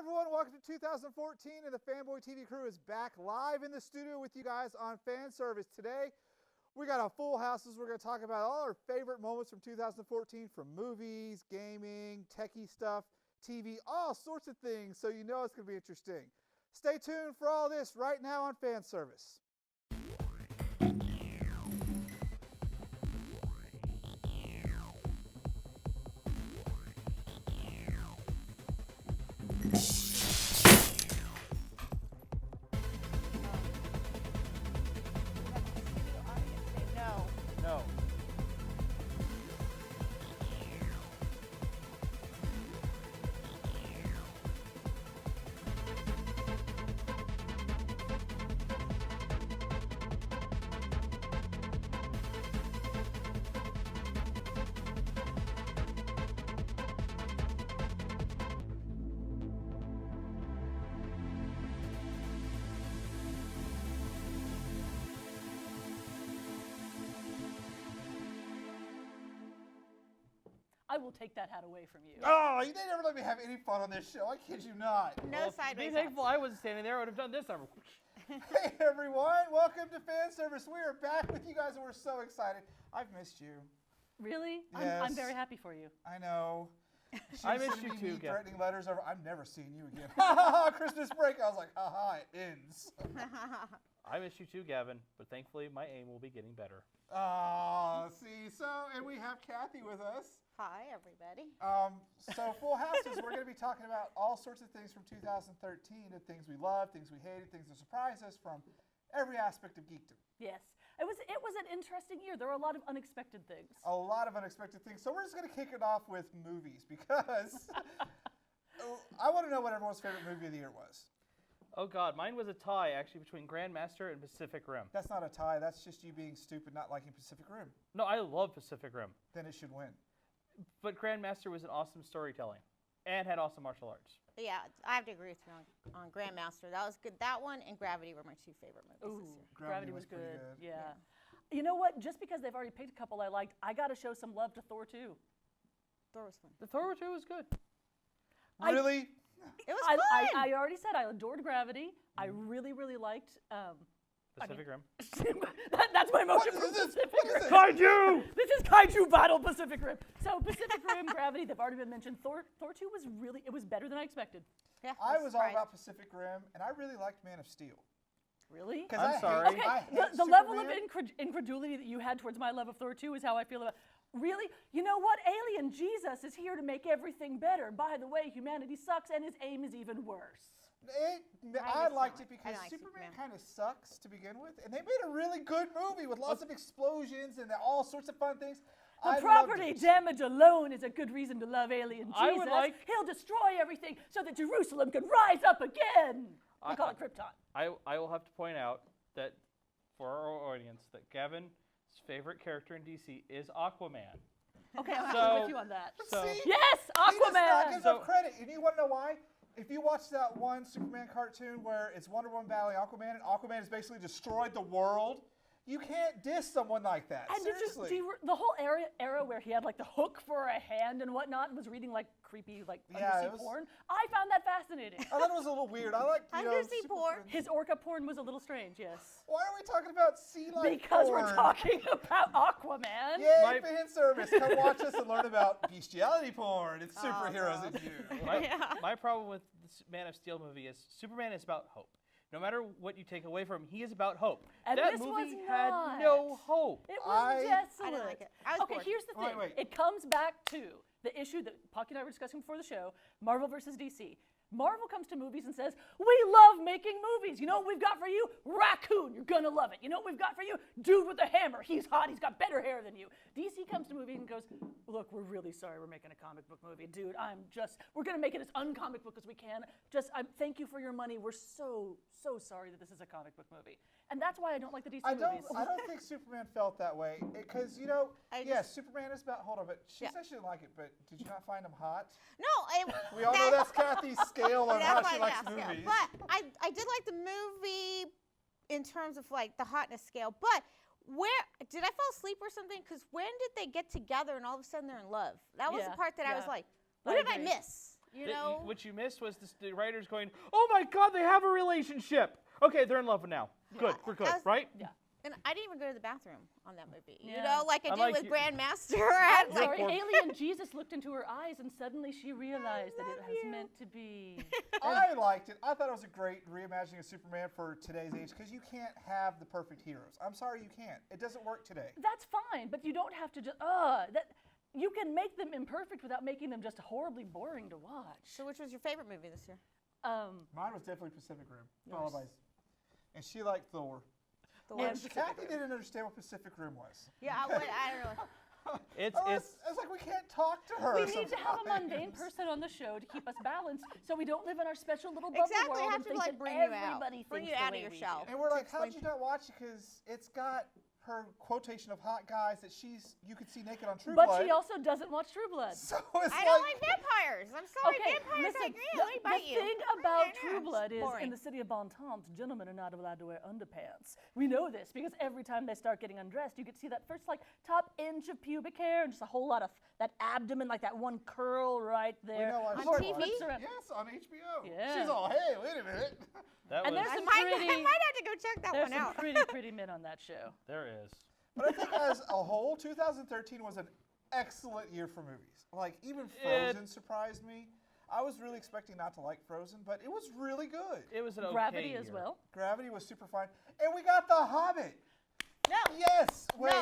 everyone, welcome to 2014, and the Fanboy TV crew is back live in the studio with you guys on Fanservice. Today, we got a full house as we're going to talk about all our favorite moments from 2014, from movies, gaming, techie stuff, TV, all sorts of things, so you know it's going to be interesting. Stay tuned for all this right now on Fanservice. No. I will take that hat away from you. Oh, they never let me have any fun on this show. I kid you not. No sideways. Be thankful I wasn't standing there. I would have done this. Hey, everyone. Welcome to Fanservice. We are back with you guys, and we're so excited. I've missed you. Really? Yes. I'm very happy for you. I know. I missed you too, Gavin. Threatening letters over. I'm never seeing you again. Christmas break. I was like, it ends. I miss you too, Gavin, but thankfully my aim will be getting better. See, and we have Kathy with us. Hi, everybody. So full houses, we're going to be talking about all sorts of things from 2013, and things we loved, things we hated, things that surprised us from every aspect of geekdom. Yes. It was an interesting year. There were a lot of unexpected things. A lot of unexpected things. So we're just going to kick it off with movies because I want to know what everyone's favorite movie of the year was. Oh God, mine was a tie actually between Grandmaster and Pacific Rim. That's not a tie. That's just you being stupid, not liking Pacific Rim. No, I love Pacific Rim. Then it should win. But Grandmaster was an awesome storytelling and had awesome martial arts. Yeah, I have to agree with you on Grandmaster. That was good. That one and Gravity were my two favorite movies this year. Gravity was pretty good. good. Yeah. You know what? Just because they've already picked a couple I liked, I got to show some love to Thor 2. Thor was fun. The Thor 2 was good. Really? It was fun. I already said I adored Gravity. I really, really liked... Pacific Rim. That's my motion What for is this? Pacific What is Rim. this? Kaiju! This is Kaiju Battle Pacific Rim. So Pacific Rim, Gravity, they've already been mentioned. Thor 2 was really, it was better than I expected. Yeah, I was all surprised. about Pacific Rim, and I really liked Man of Steel. Really? I'm sorry. Okay, I hate the level of Superman. incredulity that you had towards my love of Thor 2 is how I feel about. Really? You know what? Alien Jesus is here to make everything better. By the way, humanity sucks, and his aim is even worse. I liked it because like Superman Superman. kind of sucks to begin with, and they made a really good movie with lots of explosions and all sorts of fun things. The property damage alone is a good reason to love Alien Jesus. I would like- He'll destroy everything so that Jerusalem can rise up again. We call it Krypton. I will have to point out that for our audience that Gavin's favorite character in DC is Aquaman. Okay, I'm So- with you on that. So See? Yes, He does not Aquaman. give enough credit, and you want to know why? If you watch that one Superman cartoon where it's Wonder Woman battling Aquaman, and Aquaman has basically destroyed the world, you can't diss someone like that. And Seriously. the whole era where he had like the hook for a hand and whatnot, and was reading like creepy like Yeah, undersea it was- porn. I found that fascinating. I thought it was a little weird. I like Undersea porn? His orca porn was a little strange, yes. Why are we talking about sea life Because porn? we're talking about Aquaman. Yay, My- fan service. Come watch us and learn about bestiality porn. It's superheroes God. in you. my problem with this Man of Steel movie is Superman is about hope. No matter what you take away from him, he is about hope. And that this movie was had not. no hope. It was I desolate. didn't like it. I was okay, bored. here's the thing. Wait. It comes back to the issue that Pucky and I were discussing before the show, Marvel versus DC. Marvel comes to movies and says, we love making movies. You know what we've got for you? Raccoon, you're gonna love it. You know what we've got for you? Dude with a hammer, he's hot, he's got better hair than you. DC comes to movies and goes, look, we're really sorry we're making a comic book movie. Dude, we're gonna make it as uncomic book as we can. Thank you for your money. We're so sorry that this is a comic book movie. And that's why I don't like the DC movies. I don't think Superman felt that way. Because, Superman is about, hold on, but she said she didn't like it, but did you not find him hot? No, We all know that's Kathy's scale of how that's she my likes scale. movies. But I did like the movie in terms of like the hotness scale. But where did I fall asleep or something? Because when did they get together and all of a sudden they're in love? That was Yeah, the part that I was yeah. like, what I did I agree. miss? You know? What you missed was the writers going, "Oh my God, they have a relationship. Okay, they're in love now. Good, we're good, right?" Yeah. And I didn't even go to the bathroom on that movie. You Yeah. know, like I did Unlike with you- Grandmaster. I had, like, Sorry, alien Jesus looked into her eyes and suddenly she realized that it love was you. meant to be. I liked it. I thought it was a great reimagining of Superman for today's age because you can't have the perfect heroes. I'm sorry, you can't. It doesn't work today. That's fine, but you don't have to just, you can make them imperfect without making them just horribly boring to watch. So which was your favorite movie this year? Mine was definitely Pacific Rim, followed by, and she liked Thor. Thor. And Kathy didn't understand what Pacific Rim was. Yeah, I don't know. It's It's like we can't talk to her. We need to have a sometimes. mundane person on the show to keep us balanced so we don't live in our special little bubble Exactly, world I have and to, think like, that bring you out. everybody Bring thinks you the out of way your we shell. do. And we're to like, how'd explain- you not watch it? Because it's got her quotation of hot guys that you could see naked on True But Blood. she also doesn't watch True Blood. So it's I don't like vampires. I'm sorry, Okay, vampires listen, are great. Let me bite the you. thing about Yeah, True Blood is boring. in the city of Bon Temps, gentlemen are not allowed to wear underpants. We know this because every time they start getting undressed, you could see that first top inch of pubic hair and just a whole lot of that abdomen, like that one curl right We there. know why before she it TV? flips around. Yes, on HBO. Yeah. She's all, hey, wait a minute. that And was there's I some might, I pretty, might have to go check that there's one some out. pretty men on that show. there is. But I think as a whole, 2013 was an excellent year for movies. Like, even Frozen surprised me. I was really expecting not to like Frozen, but it was really good. It was an okay Gravity as year. well. Gravity was super fun. And we got The Hobbit. No. Yes. Wait.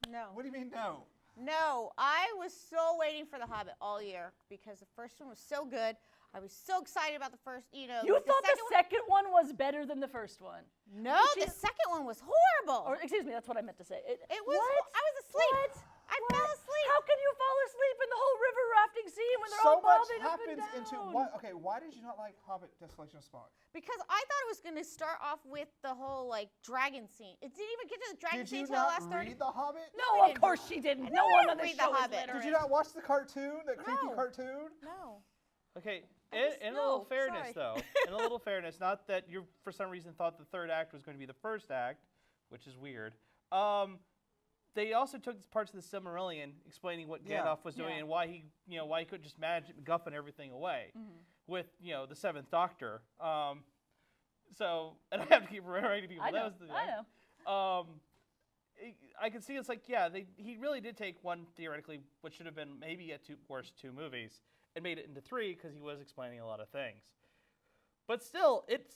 No. What do you mean no? No, I was so waiting for The Hobbit all year because the first one was so good. I was so excited about the first, You the thought the one. second one was better than the first one. No, the second one was horrible. Or, excuse me, that's what I meant to say. it was. What? I was asleep. What? I fell asleep. How can you fall asleep in the whole river rafting scene when they're So all much bobbing up and happens down? into what? Okay, why did you not like Hobbit: Desolation of Smaug? Because I thought it was going to start off with the whole dragon scene. It didn't even get to the dragon Did scene you until the not last 30. read The Hobbit? No, we of didn't. course she didn't. No, No we one didn't on the read show The is Hobbit. literate. Did you not watch the cartoon, that creepy No. cartoon? No. Okay, just- in a little no, fairness, sorry. though, in a little fairness, not that you for some reason thought the third act was going to be the first act, which is weird. They also took parts of the Silmarillion explaining what Yeah. Gandalf was doing Yeah. and why he couldn't just magic MacGuffin everything away with the Seventh Doctor. So, and I have to keep reminding people I that know. was the I know. I can see it's like, he really did take one, theoretically, what should have been maybe at worst two movies, and made it into three because he was explaining a lot of things. But still, it's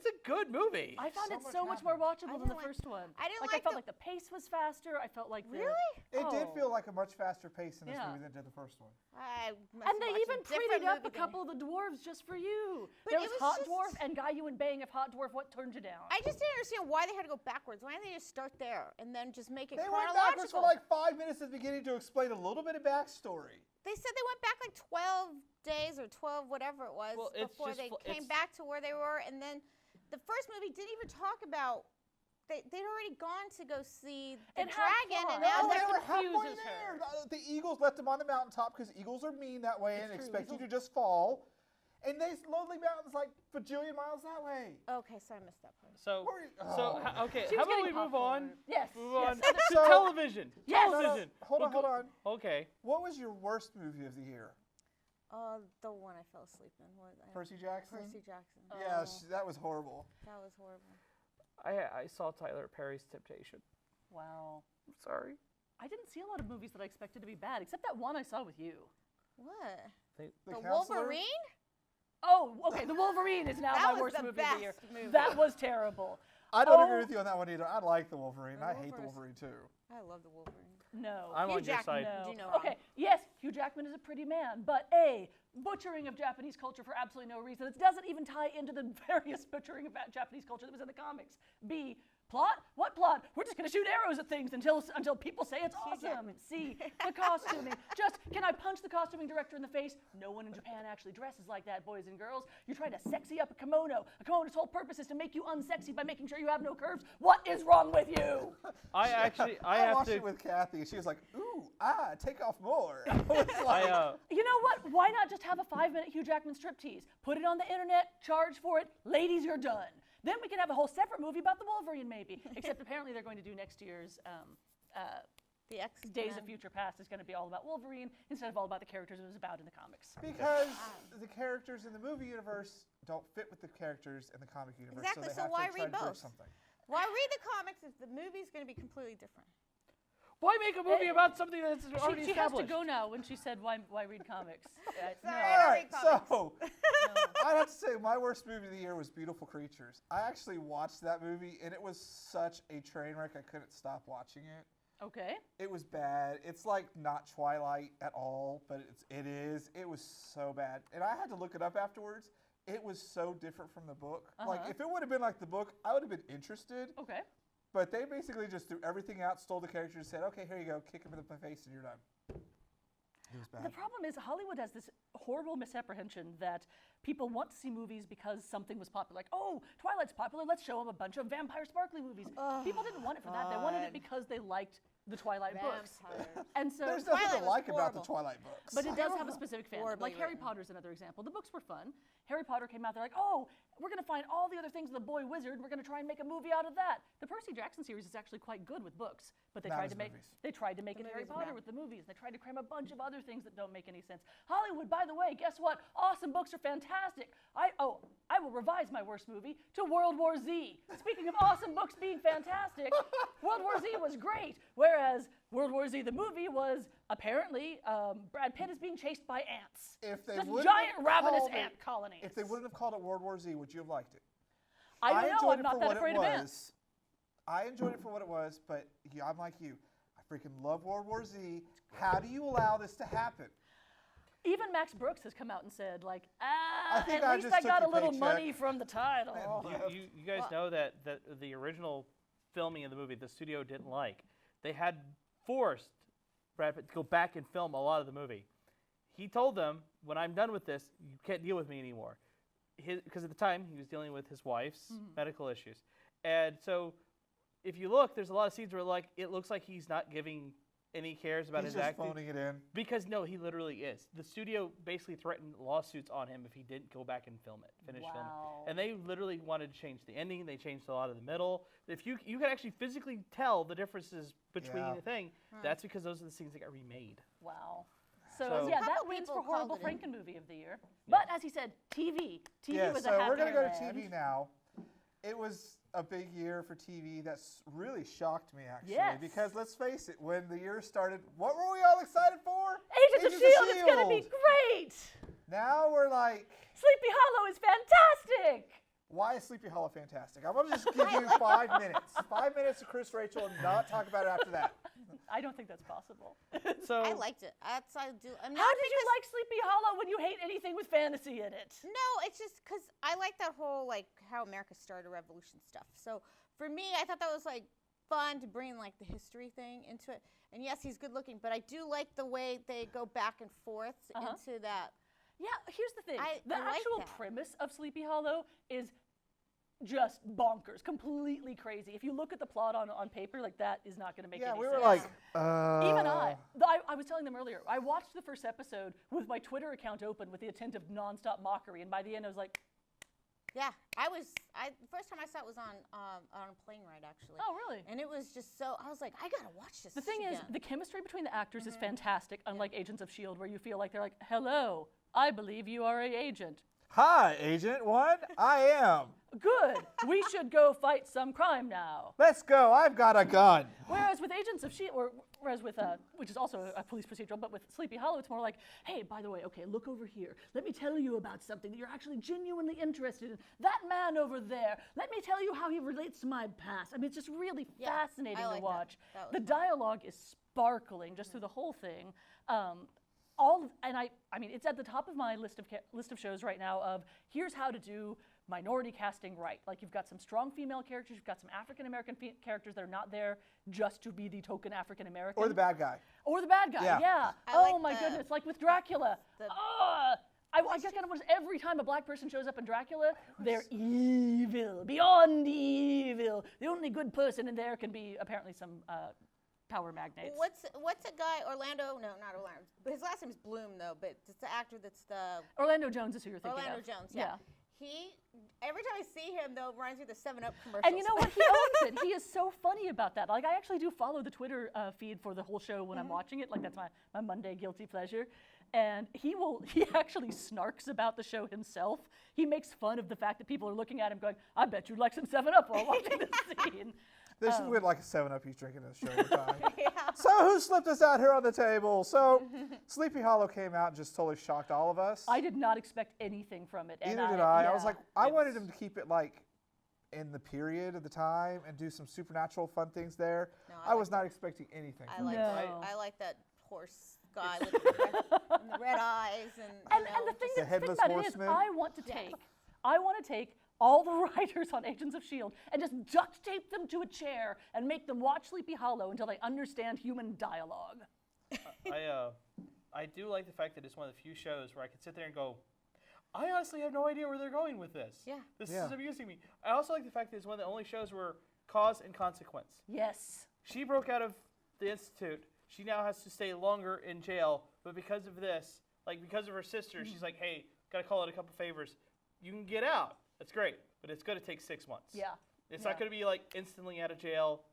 a good movie. I found So it much so much more happened. watchable than the didn't like- first one. I didn't I like felt the- like the pace was faster. I felt like Really? It did Oh. feel like a much faster pace in this Yeah. movie than did the first one. I must And they watch even different prettied up movie a than- couple of the dwarves just for you. But There it was was Hot just- Dwarf and Guy You and Bang of Hot Dwarf. What turned you down? I just didn't understand why they had to go backwards. Why didn't they just start there and then just make it They went chronological? backwards for like 5 minutes at the beginning to explain a little bit of backstory. They said they went back like 12 days or 12 whatever it was Well, it's before just they fl- came it's- back to where they were. And then the first movie didn't even talk about, they'd already gone to go see the It had dragon plot. and Yeah, now And that they they're were halfway confuses there. her. The Eagles left them on the mountaintop because Eagles are mean that way and It's true, expect you Eagles- to just fall. And they Lonely Mountain's like bajillion miles that way. Okay, so I missed that part. So, Where- so oh. okay, She how was about we getting move on? popcorn. Yes. Move yes. on to So- television. Yes. No, no, Television. hold on, We'll hold go- on. Okay. What was your worst movie of the year? The one I fell asleep in. What, Percy Jackson? Percy Jackson. Yeah, Oh. that was horrible. That was horrible. I saw Tyler Perry's Temptation. Wow. I'm sorry. I didn't see a lot of movies that I expected to be bad, except that one I saw with you. What? The The Counselor? Wolverine? Oh, okay. The Wolverine is now That my was worst the movie of the year. best movie. That was terrible. I don't Oh. agree with you on that one either. I like the Wolverine. The I hate the Wolverine's- Wolverine too. I love the Wolverine. No. I'm Hugh on your Jackman. side. No. Do no wrong. Okay, yes, Hugh Jackman is a pretty man, but A, butchering of Japanese culture for absolutely no reason. It doesn't even tie into the various butchering of Japanese culture that was in the comics. B, plot? What plot? We're just going to shoot arrows at things until people say it's awesome. Jackman. C, the costuming. Just, can I punch the costuming director in the face? No one in Japan actually dresses like that, boys and girls. You're trying to sexy up a kimono. A kimono's whole purpose is to make you unsexy by making sure you have no curves. What is wrong with you? I have watched to. it with Kathy, and she was like, "Ooh, take off more." I was like, You know what? Why not just have a 5-minute Hugh Jackman striptease? Put it on the internet, charge for it. Ladies, you're done. Then we can have a whole separate movie about the Wolverine, maybe. Except apparently they're going to do next year's The X Days of Future Past is going to be all about Wolverine instead of all about the characters it was about in the comics. Because the characters in the movie universe don't fit with the characters in the comic universe. Exactly, So, so they have why to try read to bridge both? something. Why read the comics if the movie's going to be completely different? Why make a movie about something that's already She has to established? go now when she said, why read comics? No. Sorry. All right, read comics. so I'd have to say my worst movie of the year was Beautiful Creatures. I actually watched that movie, and it was such a train wreck. I couldn't stop watching it. Okay. It was bad. It's like not Twilight at all, but it is. It was so bad, and I had to look it up afterwards. It was so different from the book. Like if it would have been like the book, I would have been interested. Okay. But they basically just threw everything out, stole the characters, and said, "Okay, here you go, kick him in the face, and you're done." It was bad. The problem is Hollywood has this horrible misapprehension that people want to see movies because something was popular. Like, oh, Twilight's popular, let's show them a bunch of vampire sparkly movies. People didn't want it for that. They wanted it because they liked the Twilight books. And so There's nothing Twilight to was like about the horrible. Twilight books. but it does have a specific fandom. Horribly Like Harry written. Potter's another example. The books were fun. Harry Potter came out, they're like, oh, we're going to find all the other things in the Boy Wizard. We're going to try and make a movie out of that. The Percy Jackson series is actually quite good with books, but they Not tried as to make movies. they tried to make The it Harry movies are Potter bad. with the movies. They tried to cram a bunch of other things that don't make any sense. Hollywood, by the way, guess what? Awesome books are fantastic. I will revise my worst movie to World War Z. Speaking of awesome books being fantastic, World War Z was great, whereas World War Z, the movie, was apparently Brad Pitt is being chased by ants. If they Just wouldn't giant have ravenous called it- ant colonies. If they wouldn't have called it World War Z, would you have liked it? I don't know. enjoyed I'm it not for that what afraid it of was. ants. I enjoyed it for what it was, but I'm like you. I freaking love World War Z. How do you allow this to happen? Even Max Brooks has come out and said, like, think at I least just I took got a your little paycheck. money from the title. You guys know that the original filming of the movie, the studio didn't like. They had forced Brad Pitt to go back and film a lot of the movie. He told them, when I'm done with this, you can't deal with me anymore. Because at the time, he was dealing with his wife's medical issues. And so, if you look, there's a lot of scenes where it looks like he's not giving any cares about He's his just acting. phoning it in. Because no, he literally is. The studio basically threatened lawsuits on him if he didn't go back and finish filming. Wow. And they literally wanted to change the ending. They changed a lot of the middle. If you can actually physically tell the differences between Yeah. the thing, that's because those are the scenes that got remade. Wow. So- So, yeah, A that couple wins for people horrible called it Franken movie of the year. But as he said, TV. TV Yeah, was so a happy we're going to go to land. TV now. It was a big year for TV. That's really shocked me, actually. Yes. Because let's face it, when the year started, what were we all excited for? Agents of S.H.I.E.L.D. It's going to be great. Now we're like, Sleepy Hollow is fantastic. why is Sleepy Hollow fantastic? I'm going to just give you 5 minutes. 5 minutes of Chris Rachel and not talk about it after that. I don't think that's possible. So I liked it. I do. I'm How not did you because- like Sleepy Hollow when you hate anything with fantasy in it? No, it's just because I like that whole like how America started a revolution stuff. So for me, I thought that was like fun to bring like the history thing into it. And yes, he's good looking, but I do like the way they go back and forth into that. Yeah, here's the thing. The I like actual that. premise of Sleepy Hollow is just bonkers, completely crazy. If you look at the plot on paper, like that is not going to make Yeah, any we sense. were like, Even I was telling them earlier, I watched the first episode with my Twitter account open with the intent of nonstop mockery, and by the end I was like, Yeah, the first time I saw it was on a plane ride actually. oh really? And it was just so I was like, I gotta watch this. The thing is, again. the chemistry between the actors is fantastic, unlike Agents of S.H.I.E.L.D., where you feel like they're like, hello, I believe you are an agent. hi, Agent One. I am. Good, we should go fight some crime now. Let's go. I've got a gun. Whereas with Agents of S.H.I.E.L.D., or whereas with, which is also a police procedural, but with Sleepy Hollow, it's more like, hey, by the way, okay, look over here. Let me tell you about something that you're actually genuinely interested in. That man over there, let me tell you how he relates to my past. I mean, it's just really Yeah, fascinating I like to that. watch. That was The fun. dialogue is sparkling just through the whole thing. I mean, it's at the top of my list of shows right now of here's how to do minority casting right. Like you've got some strong female characters, you've got some African American characters that are not there just to be the token African American. Or the bad guy. Or the bad guy, Yeah. yeah. I Oh like my the- goodness, like with Dracula. the- I just kind of wish every time a black person shows up in Dracula, they're evil, beyond evil. The only good person in there can be apparently some power magnates. What's a guy Orlando? No, not Orlando. His last name is Bloom though, but it's the actor that's the Orlando Jones is who you're thinking Orlando of. Jones. Yeah. Every time I see him, though, it reminds me of the 7-Up commercials. And you know what? He owns it. He is so funny about that. Like, I actually do follow the Twitter feed for the whole show when I'm watching it. Like, that's my Monday guilty pleasure. And he actually snarks about the show himself. He makes fun of the fact that people are looking at him going, I bet you'd like some 7-Up while watching this scene. They should win like a 7-Up he's drinking this show every time. Yeah. So who slipped us out here on the table? So Sleepy Hollow came out and just totally shocked all of us. I did not expect anything from it. Neither did I. Yeah. I was like, I wanted him to keep it like in the period of the time and do some supernatural fun things there. No, I was not expecting anything. I from like it. No. I like that horse guy with the red eyes And the thing The that headless about it is, horseman? I want to take all the writers on Agents of S.H.I.E.L.D. and just duct tape them to a chair and make them watch Sleepy Hollow until they understand human dialogue. I do like the fact that it's one of the few shows where I can sit there and go, I honestly have no idea where they're going with this. Yeah. This Yeah. is amusing me. I also like the fact that it's one of the only shows where cause and consequence. Yes. She broke out of the institute. She now has to stay longer in jail, but because of this, like because of her sister, she's like, hey, gotta call it a couple favors. You can get out. That's great, but it's gonna take 6 months. Yeah. It's Yeah. not gonna be like instantly out of jail,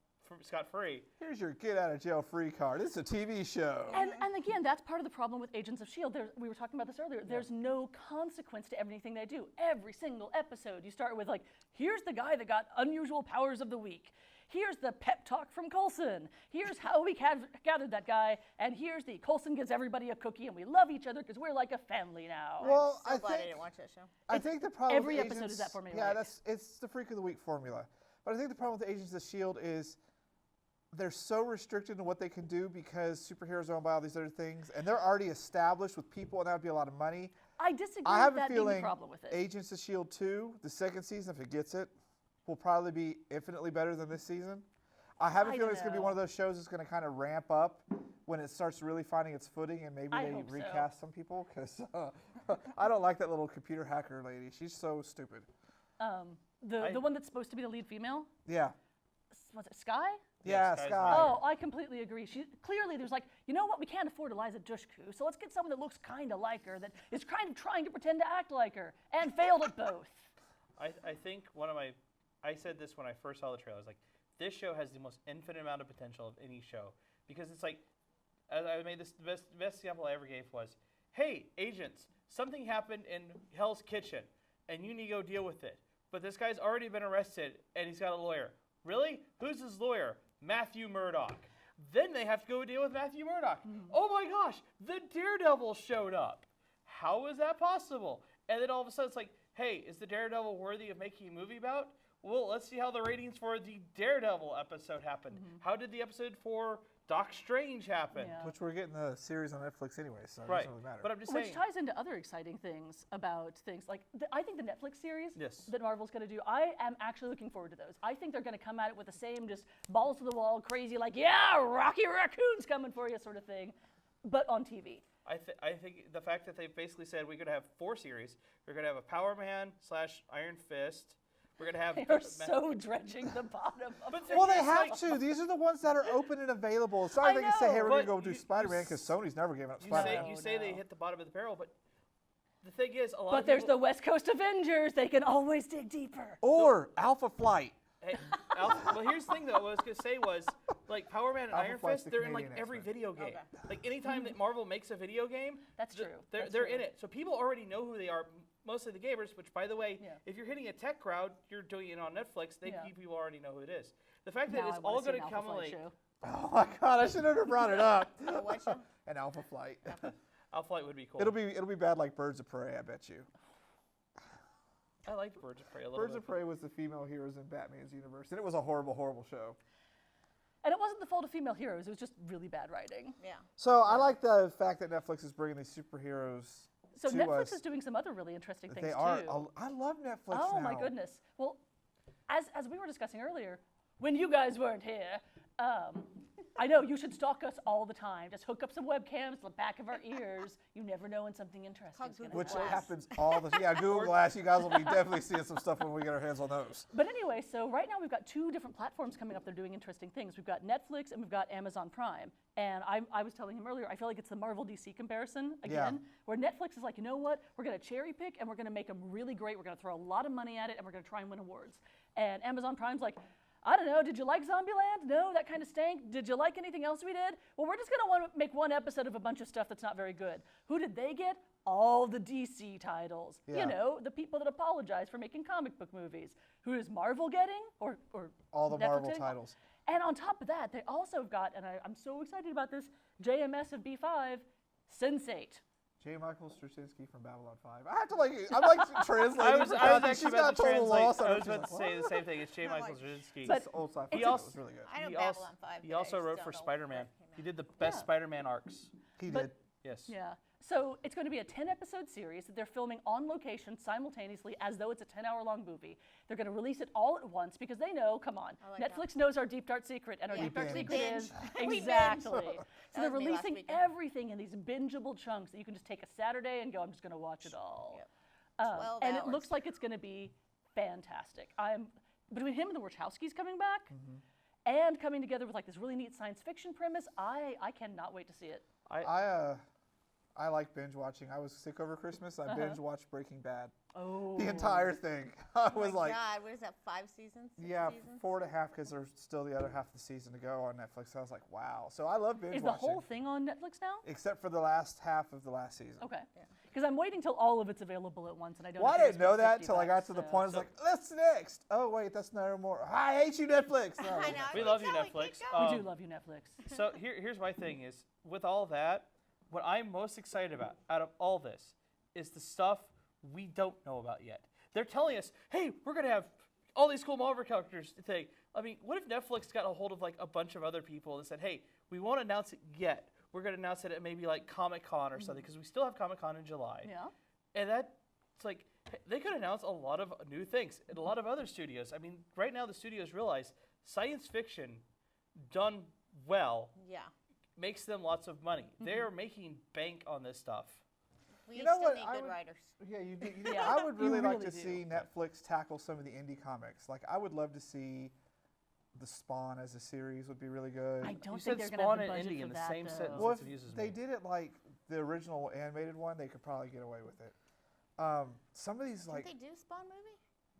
scot-free. Here's your get out of jail free card. It's a TV show. And again, that's part of the problem with Agents of S.H.I.E.L.D. We were talking about this earlier. There's no consequence to everything they do. Every single episode, you start with like, here's the guy that got unusual powers of the week. Here's the pep talk from Coulson. Here's how we gathered that guy. And here's the Coulson gives everybody a cookie and we love each other because we're like a family now. Well, I'm so I glad I think didn't watch that show. I think the problem every with episode Agents, is that formula, Yeah, right? it's the freak of the week formula. But I think the problem with Agents of S.H.I.E.L.D. is they're so restricted in what they can do because superheroes are owned by all these other things, and they're already established with people, and that would be a lot of money. I disagree I have with a that being the feeling problem with it. Agents of S.H.I.E.L.D. 2, the second season, if it gets it, will probably be infinitely better than this season. I have a I feeling don't it's going to be know. one of those shows that's going to kind of ramp up when it starts really finding its footing, and maybe I they hope so. recast some people, because I don't like that little computer hacker lady. She's so stupid. The one that's supposed to be the lead female, Yeah. was it Sky? Yeah, Sky's Sky. Oh, I completely agree. She clearly there's like, you know what? We can't afford Eliza Dushku, so let's get someone that looks kind of like her, that is kind of trying to pretend to act like her, and failed at both. I think I said this when I first saw the trailer. I was like, this show has the most infinite amount of potential of any show because it's like, as I made this, the best example I ever gave was, hey, agents, something happened in Hell's Kitchen, and you need to go deal with it. But this guy's already been arrested, and he's got a lawyer. Really? Who's his lawyer? Matthew Murdock. Then they have to go deal with Matthew Murdock. Oh my gosh, the Daredevil showed up. How is that possible? And then all of a sudden it's like, hey, is the Daredevil worthy of making a movie about? Well, let's see how the ratings for the Daredevil episode happened. How did the episode for Doc Strange happen? Yeah. Which we're getting the series on Netflix anyway, so it Right. doesn't really matter. But I'm just Which saying. ties into other exciting things about things like I think the Netflix series Yes. that Marvel's going to do. I am actually looking forward to those. I think they're going to come at it with the same just balls to the wall, crazy like yeah, Rocky Raccoon's coming for you sort of thing, but on TV. I think the fact that they basically said we're going to have 4 series. We're going to have a Power Man / Iron Fist. We're going to have. They are so dredging the bottom of But it. Well, they it's have like- to. These are the ones that are open and available. It's not like I they can say, hey, know, we're going to but go do you- Spider-Man because Sony's never given up You Spider-Man. say, No, you say they no. hit the bottom of the barrel, but the thing is, a lot But of there's people, the West Coast Avengers. They can always dig deeper. Or Alpha Flight. Hey, well, here's the thing, though. What I was going to say was, like, Power Man and Alpha Iron Flight's Fist, the they're in, like, Canadian every X-Men. video game. Okay. Like, anytime that Marvel makes a video game, That's true. they're That's in true. it. So people already know who they are, mostly the gamers, which, by the way, Yeah. if you're hitting a tech crowd, you're doing it on Netflix, Yeah. people already know who it is. The fact that Now it's I wanna all see an going to Alpha come, Flight like, show. Oh my God, I should have brought it up. The what show? An Alpha Flight. Alpha Flight would be cool. It'll be bad like Birds of Prey, I bet you. I liked Birds of Prey a little Birds bit. of Prey was the female heroes in Batman's universe, and it was a horrible, horrible show. And it wasn't the fault of female heroes. It was just really bad writing. Yeah. So I like the fact that Netflix is bringing these superheroes So to Netflix us. is doing some other really interesting things They are. too. I love Netflix Oh now. my goodness. Well, as we were discussing earlier, when you guys weren't here, I know, you should stalk us all the time. Just hook up some webcams to the back of our ears. You never know when something interesting is going to Google Which Glass. happens all the Google Glass. You guys will be definitely seeing some stuff when we get our hands on those. But anyway, so right now we've got 2 different platforms coming up that are doing interesting things. We've got Netflix and we've got Amazon Prime. And I was telling him earlier, I feel like it's the Marvel DC comparison again, where Netflix is like, you know what? We're going to cherry pick and we're going to make them really great. We're going to throw a lot of money at it and we're going to try and win awards. And Amazon Prime's like, I don't know, did you like Zombieland? No, that kind of stank. Did you like anything else we did? Well, we're just going to make one episode of a bunch of stuff that's not very good. Who did they get? All the DC titles. Yeah. You know, the people that apologize for making comic book movies. Who is Marvel getting? Or All the Netflix Marvel getting? titles. And on top of that, they also have got, and I'm so excited about this, JMS of B5, Sense8. J. Michael Straczynski from Babylon 5. I have to I'm like translating. I was for actually Kathy. She's about got to total translate. loss on I her. was She's about to like, say the "What?" same thing. It's J. Not Michael like- Straczynski. But It's old sci-fi. it's It a- was really good. I know He Babylon 5. He but I also just wrote don't for know Spider-Man. when it came He out. did the best Yeah. Spider-Man arcs. He But- did. Yes. Yeah. So it's going to be a 10-episode series that they're filming on location simultaneously as though it's a 10-hour-long movie. They're going to release it all at once because they know, come on, I like Netflix knows our deep, dark secret, and our Yeah. deep, dark We secret binge. is We binge. exactly. That So they're was me last releasing weekend. everything in these bingeable chunks that you can just take a Saturday and go, I'm just going to watch it all. Yep. 12 And it hours. looks like it's going to be fantastic. Between him and the Wachowskis coming back, and coming together with like this really neat science fiction premise, I cannot wait to see it. I like binge watching. I was sick over Christmas. I binge watched Breaking Bad. Oh. The entire thing. I Oh was my like, God, what is that, 5 seasons? 6 yeah, seasons? 4.5 because there's still the other half of the season to go on Netflix. So I was like, wow. So I love binge Is the watching. whole thing on Netflix now? Except for the last half of the last season. Okay. Because I'm waiting till all of it's available at once, and I don't. Well, I have to didn't know spend that 50 till I got bucks, to the so- point. I was like, that's next. Oh, wait, that's no more. I hate you, Netflix. No. I know. We keep love you, going, keep Netflix. going. We do love you, Netflix. So here's my thing is, with all that, what I'm most excited about out of all this is the stuff we don't know about yet. They're telling us, hey, we're going to have all these cool Marvel characters thing. I mean, what if Netflix got a hold of like a bunch of other people and said, hey, we won't announce it yet. We're going to announce it at maybe like Comic-Con or something, because we still have Comic-Con in July. Yeah. And it's like, they could announce a lot of new things at a lot of other studios. I mean, right now the studios realize science fiction done well Yeah. makes them lots of money. They're making bank on this stuff. We You know still what, need I good would- writers. Yeah, you do. Yeah, I would you really like really to do. see Netflix tackle some of the indie comics. Like, I would love to see The Spawn as a series would be really good. I You don't said think they're going Spawn to have and the budget Indie for in the that, same though. sentence. Well, if confuses they me. did it like the original animated one, they could probably get away with it. Some of these, like, Did they do Spawn movie?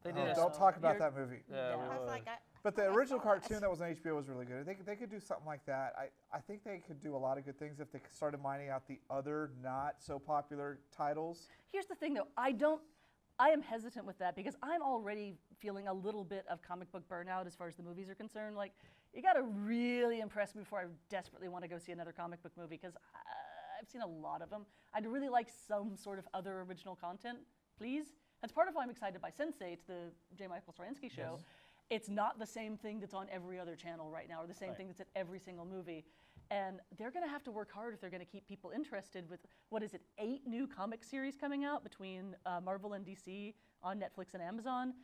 They oh, did. don't talk about You're- that movie. Yeah, we I was would. like, But the I original saw that. cartoon that was on HBO was really good. They could do something like that. I think they could do a lot of good things if they started mining out the other not so popular titles. Here's the thing, though. I am hesitant with that because I'm already feeling a little bit of comic book burnout as far as the movies are concerned. Like, you got to really impress me before I desperately want to go see another comic book movie because I've seen a lot of them. I'd really like some sort of other original content, please. That's part of why I'm excited by Sense8, the J. Michael Straczynski show. Yes. It's not the same thing that's on every other channel right now or the same Right. thing that's in every single movie. And they're going to have to work hard if they're going to keep people interested with, what is it, 8 new comic series coming out between Marvel and DC on Netflix and Amazon,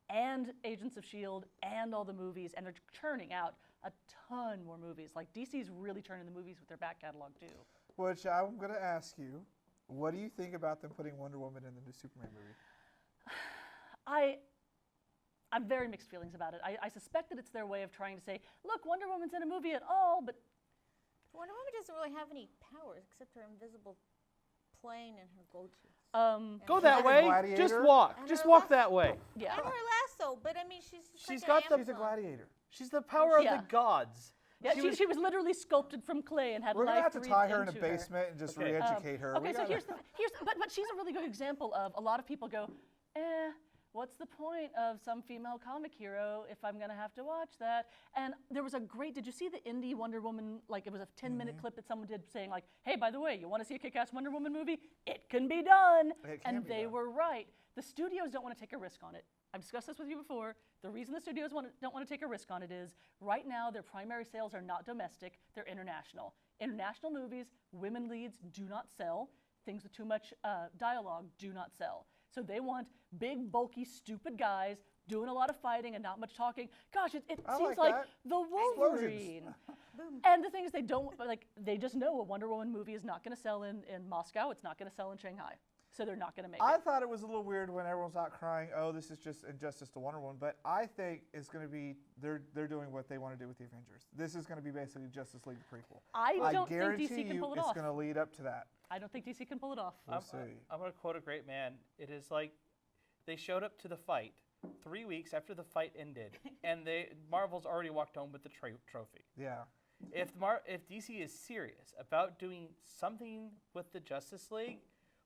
and Agents of S.H.I.E.L.D., and all the movies, and they're churning out a ton more movies. Like, DC's really churning the movies with their back catalog, too. Which I'm going to ask you, what do you think about them putting Wonder Woman in the new Superman movie? I'm very mixed feelings about it. I suspect that it's their way of trying to say, look, Wonder Woman's in a movie at all, but Wonder Woman doesn't really have any powers except her invisible plane and her gold tooth. Go She's that like a way. gladiator. Just walk. And Just her walk last- that way. yeah. And her lasso, but I mean, she's She's like got an the- She's a Amazon. gladiator. She's the power of Yeah. the gods. Yeah, she was literally sculpted from clay and had We're going to life have to breathed tie her in a into her. basement and just Okay. re-educate her. Okay, We so gotta- but she's a really good example of a lot of people go, what's the point of some female comic hero if I'm gonna have to watch that? And there was did you see the indie Wonder Woman, like it was a 10-minute clip that someone did saying like, hey, by the way, you wanna see a kick-ass Wonder Woman movie? It can be done. It can And be they done. were right. The studios don't wanna take a risk on it. I've discussed this with you before. The reason the studios don't want to take a risk on it is right now their primary sales are not domestic, they're international. International movies, women leads do not sell. Things with too much dialogue do not sell. So they want big, bulky, stupid guys doing a lot of fighting and not much talking. Gosh, it I seems like like that. the Wolverine. And the thing is, they just know a Wonder Woman movie is not going to sell in Moscow. It's not going to sell in Shanghai. So they're not going to make I it. thought it was a little weird when everyone's out crying, oh, this is just injustice to Wonder Woman. But I think it's going to be, they're doing what they want to do with the Avengers. This is going to be basically Justice League prequel. I don't think guarantee DC can you pull it it's off. going to lead up to that. I don't think DC can pull it off. We'll see. I'm going to quote a great man. It is like they showed up to the fight 3 weeks after the fight ended, and Marvel's already walked home with the trophy. Yeah. If DC is serious about doing something with the Justice League,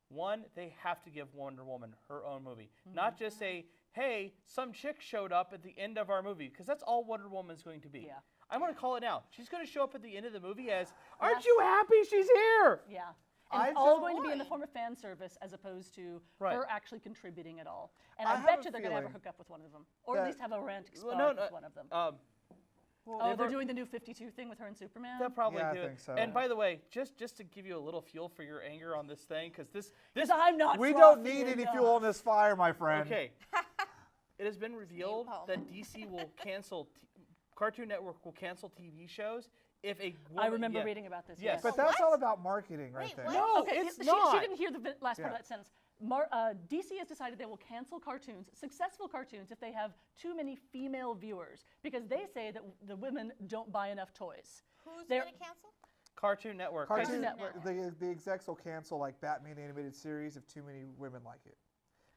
one, they have to give Wonder Woman her own movie. Not just say, hey, some chick showed up at the end of our movie, because that's all Wonder Woman's going to be. Yeah. I'm going to call it now. She's going to show up at the end of the movie as, aren't you happy she's here? Yeah. And I it's all don't going to be in the mind. form of fan service as opposed to Right. her actually contributing at all. And I I, have bet a you they're going to have her feeling hook up with one of them. Or at that- least have a romantic Well, spark with one of them. Well, They're doing the new 52 thing with her and Superman? They'll probably Yeah, I do think it. so. And by the way, just to give you a little fuel for your anger on this thing, because this Because I'm not We don't frothy need any enough. fuel on this fire, my friend. okay. It has been revealed Paul. that DC will cancel, Cartoon Network will cancel TV shows if a woman. I remember yeah. reading about this. Yes. But What? that's all about marketing right Wait, there. what? No, Okay, it's she not. didn't hear the last part Yeah. of that sentence. DC has decided they will cancel cartoons, successful cartoons, if they have too many female viewers, because they say that the women don't buy enough toys. Who's They're- going to cancel? Cartoon Network. Cartoon Network. The execs will cancel like Batman animated series if too many women like it.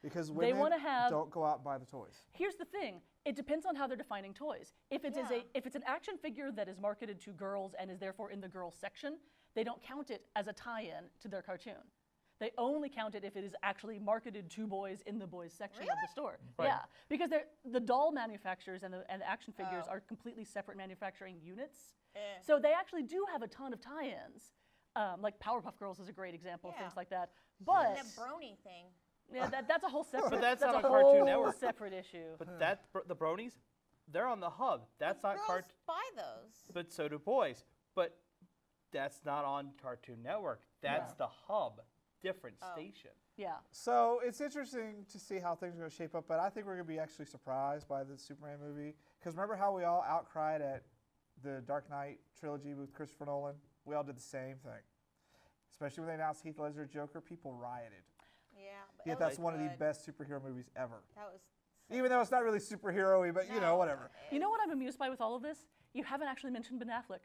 Because They women wanna have- don't go out and buy the toys. Here's the thing: it depends on how they're defining toys. If it's Yeah. if it's an action figure that is marketed to girls and is therefore in the girls section, they don't count it as a tie-in to their cartoon. They only count it if it is actually marketed to boys in the boys section of the Really? store. Right. Yeah, because the doll manufacturers and the action figures Oh. are completely separate manufacturing units. Eh. So they actually do have a ton of tie-ins. Like Powerpuff Girls is a great example of Yeah. things like that. And But that brony thing. yeah, that's a whole separate. But that's a not on whole Cartoon Network. separate issue. But the bronies, they're on the hub. That's not Girls Cartoon. buy those. But so do boys. But that's not on Cartoon Network. That's the hub. Different station. Yeah. So it's interesting to see how things are going to shape up, but I think we're going to be actually surprised by the Superman movie. Because remember how we all outcried at the Dark Knight trilogy with Christopher Nolan? We all did the same thing. Especially when they announced Heath Ledger Joker, people rioted. Yeah, but Yet that that's was one of the good. best superhero movies ever. That was. Even though it's not really superhero-y, but you know, No. whatever. You know what I'm amused by with all of this? You haven't actually mentioned Ben Affleck.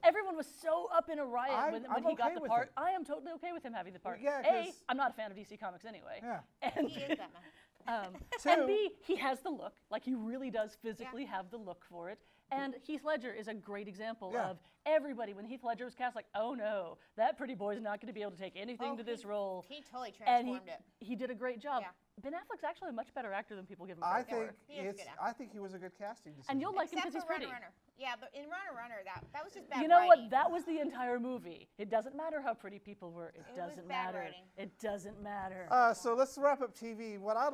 Everyone was so up in a riot when I'm he got okay the with part. it. I am totally okay with him having the part. yeah, A, 'cause- I'm not a fan of DC Comics anyway. Yeah. And, He is Batman. Two- and B, he has the look. Like, he really does physically have the look for it. And Heath Ledger is a great example Yeah. of everybody. When Heath Ledger was cast, like, oh no, that pretty boy's not going to be able to take anything Oh, to this role. He totally And transformed it. he did a great job. Yeah. Ben Affleck's actually a much better actor than people give him I credit think for. He is a good actor. I think he was a good casting decision. And you'll like him Except because he's for pretty. Runner. Yeah, but in Runner, that was just bad You know writing. what? That was the entire movie. It doesn't matter how pretty people were. It was doesn't bad matter. writing. It doesn't matter. So let's wrap up TV. What I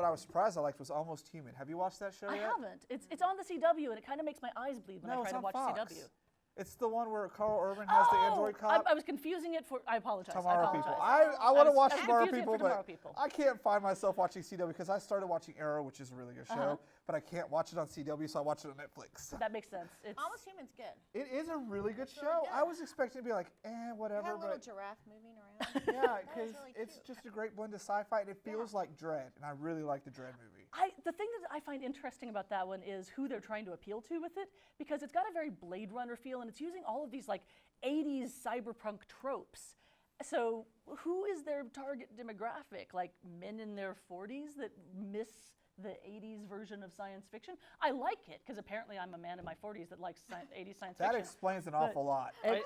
was surprised I liked was Almost Human. Have you watched that show I yet? haven't. It's on the CW, and it kind of makes my eyes bleed when No, I it's try to on watch Fox. CW. It's the one where Carl Urban has the android cop. I was confusing it for. I apologize. Tomorrow I People. apologize. I want to was- watch I was Tomorrow confusing it People, for Tomorrow but People. I can't find myself watching CW because I started watching Arrow, which is a really good show, Uh-huh. but I can't watch it on CW, so I watch it on Netflix. That makes sense. It's Almost Human's good. It is a really good It's really show. good. I was expecting to be like, You whatever, had a little but giraffe moving around. yeah, That was because really it's cute. just a great blend of sci-fi, and it feels like Dread, and I really like the Dread movie. the thing that I find interesting about that one is who they're trying to appeal to with it, because it's got a very Blade Runner feel, and it's using all of these like 80s cyberpunk tropes. So who is their target demographic? Like men in their 40s that miss the 80s version of science fiction? I like it because apparently I'm a man in my 40s that likes 80s science That fiction. explains an awful lot. Sorry,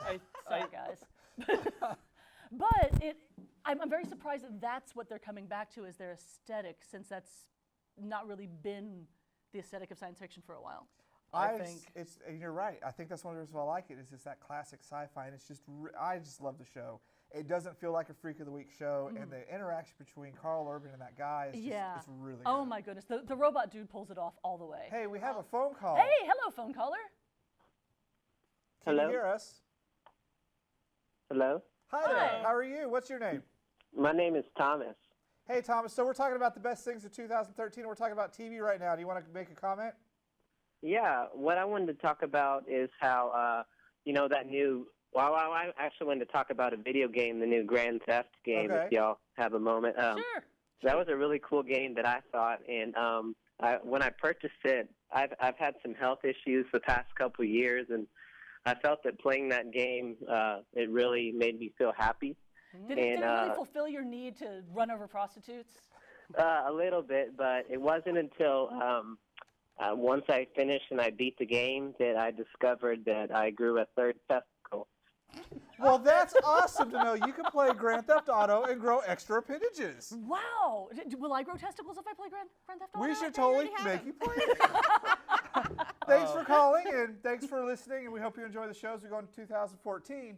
guys. But I'm very surprised that that's what they're coming back to as their aesthetic, since that's not really been the aesthetic of science fiction for a while. I think- and you're right. I think that's one of the reasons why I like it. Is just that classic sci-fi, and it's just I just love the show. It doesn't feel like a Freak of the Week show, and the interaction between Carl Urban and that guy is just, it's really Oh good. my goodness, the robot dude pulls it off all the way. Hey, we have a phone call. Hey, hello, phone caller. Can Hello? you hear us? Hello, Hi there. Hi. How are you? What's your name? my name is Thomas. Hey, Thomas, so we're talking about the best things of 2013, and we're talking about TV right now. Do you want to make a comment? Yeah, what I wanted to talk about is how, that new, I actually wanted to talk about a video game, the new Grand Theft game, Okay. if y'all have a moment. Sure. That was a really cool game that I thought, and when I purchased it, I've had some health issues the past couple of years, and I felt that playing that game, it really made me feel happy. Did it really fulfill your need to run over prostitutes? A little bit, but it wasn't until once I finished and I beat the game that I discovered that I grew a third testicle. Well, that's awesome to know. You can play Grand Theft Auto and grow extra appendages. Wow. Will I grow testicles if I play Grand Theft Auto? We should they already totally have make them. you play it. Thanks for calling, and thanks for listening, and we hope you enjoy the show as we go into 2014.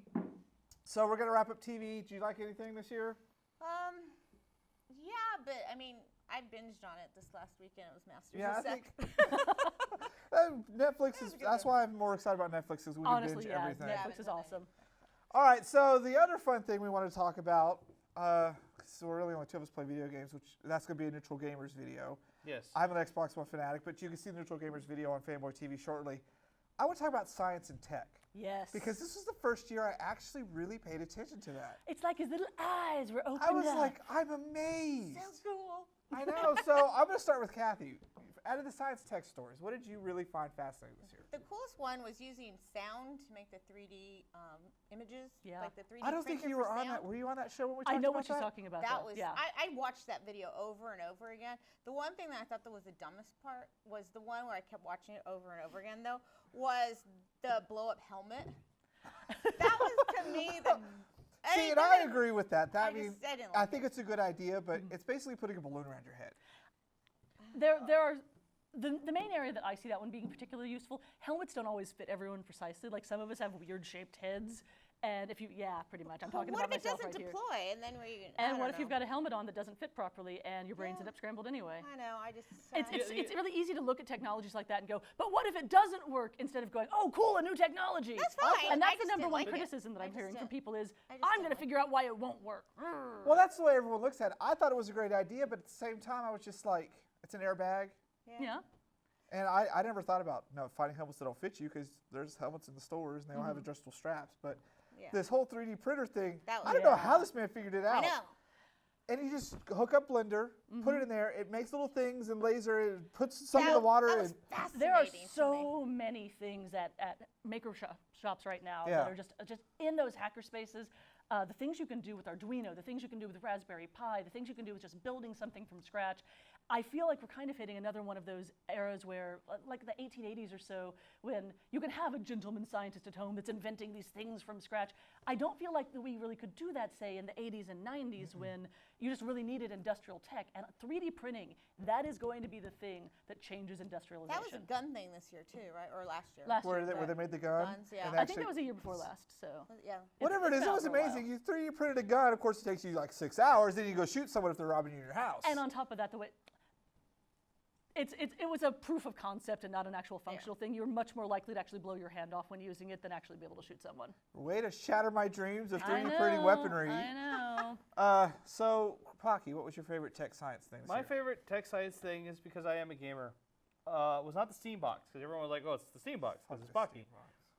So we're going to wrap up TV. Do you like anything this year? Yeah, but I mean, I binged on it this last weekend. It was Masters Yeah, of I Sex. think Netflix is. That's why I'm more excited about Netflix, because we can Honestly, binge yeah. everything. Netflix is awesome. All right, so the other fun thing we want to talk about, so really only two of us play video games, which that's going to be a Neutral Gamers video. Yes. I'm an Xbox One fanatic, but you can see the Neutral Gamers video on Fanboy TV shortly. I want to talk about science and tech, Yes. because this was the first year I actually really paid attention to that. it's like his little eyes were opened I was up. like, I'm amazed. So cool. I know. So I'm going to start with Kathy. Out of the science tech stories, what did you really find fascinating this year? The coolest one was using sound to make the 3D images. Yeah. Like the 3D I don't think printer you were for on sound. that. Were you on that show when we talked I know about what she's that? talking about. That though. was yeah. I watched that video over and over again. The one thing that I thought that was the dumbest part was the one where I kept watching it over and over again though was the blow up helmet. That was to me the See, and I agree with that. That I means just- I didn't I like think it's a good idea, but it's basically putting a balloon around your head. There are the main area that I see that one being particularly useful. Helmets don't always fit everyone precisely. Like some of us have weird shaped heads, and if you pretty much. I'm talking what about if it myself doesn't right here. deploy and then And what if you've got a helmet on that doesn't fit properly and your brains Yeah. end up scrambled anyway? I know. I just. It's really easy to look at technologies like that and go, but what if it doesn't work? Instead of going, oh, cool, a new technology. That's fine. And I that's the just number didn't one like it. criticism that I I'm just hearing from didn't. people is, I just I'm didn't going to like figure out why it won't work. Well, that's the way everyone looks at it. I thought it was a great idea, but at the same time, I was just like, it's an airbag. Yeah. And I never thought about finding helmets that don't fit you, because there's helmets in the stores and they don't have adjustable straps. But Yeah. this whole 3D printer thing, That I was- don't know how this man figured it I out. know. And you just hook up Blender, put it in there, it makes little things and laser it, puts some in the water. That was And fascinating. There are to me. so many things at maker shops right now Yeah. that are just in those hacker spaces. The things you can do with Arduino, the things you can do with Raspberry Pi, the things you can do with just building something from scratch. I feel like we're kind of hitting another one of those eras where, like the 1880s or so, when you can have a gentleman scientist at home that's inventing these things from scratch. I don't feel like that we really could do that, say, in the 80s and 90s when you just really needed industrial tech. And 3D printing, that is going to be the thing that changes industrialization. That was a gun thing this year too, right? Or last year. Last where year. they made the gun. Guns, yeah. and I think actually- that was a year before last, so. Yeah. Whatever it it's is, it been out was for a while. amazing. You 3D printed a gun. Of course, it takes you like 6 hours. Then you go shoot someone if they're robbing you in your house. And on top of that, it was a proof of concept and not an actual functional thing. You're much more likely to actually blow your hand off when using it than actually be able to shoot someone. Way to shatter my dreams of 3D I printing know, weaponry. I know. So, Pocky, what was your favorite tech science thing? My favorite tech science thing is because I am a gamer. Was not the Steam box, because everyone was like, "Oh, it's the Steam box because it's Pocky."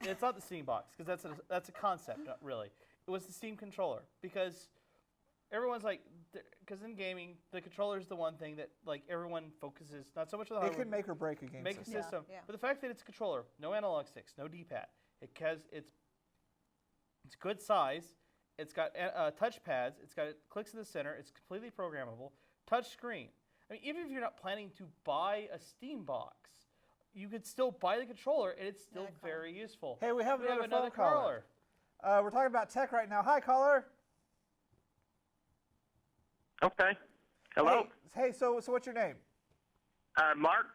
It's not the Steam box because that's a concept, not really. It was the Steam controller, because everyone's like, because in gaming, the controller is the one thing that like everyone focuses not so much on the It hardware. can make or break a game Make a system. system, Yeah. but the fact that it's a controller, no analog sticks, no D-pad, it's good size. It's got touch pads. It's got clicks in the center. It's completely programmable. Touch screen. I mean, even if you're not planning to buy a Steam box, you could still buy the controller, and it's still very useful. Hey, we have another phone caller. caller. We're talking about tech right now. Hi, caller. Okay. Hello. Hey, so what's your name? Mark.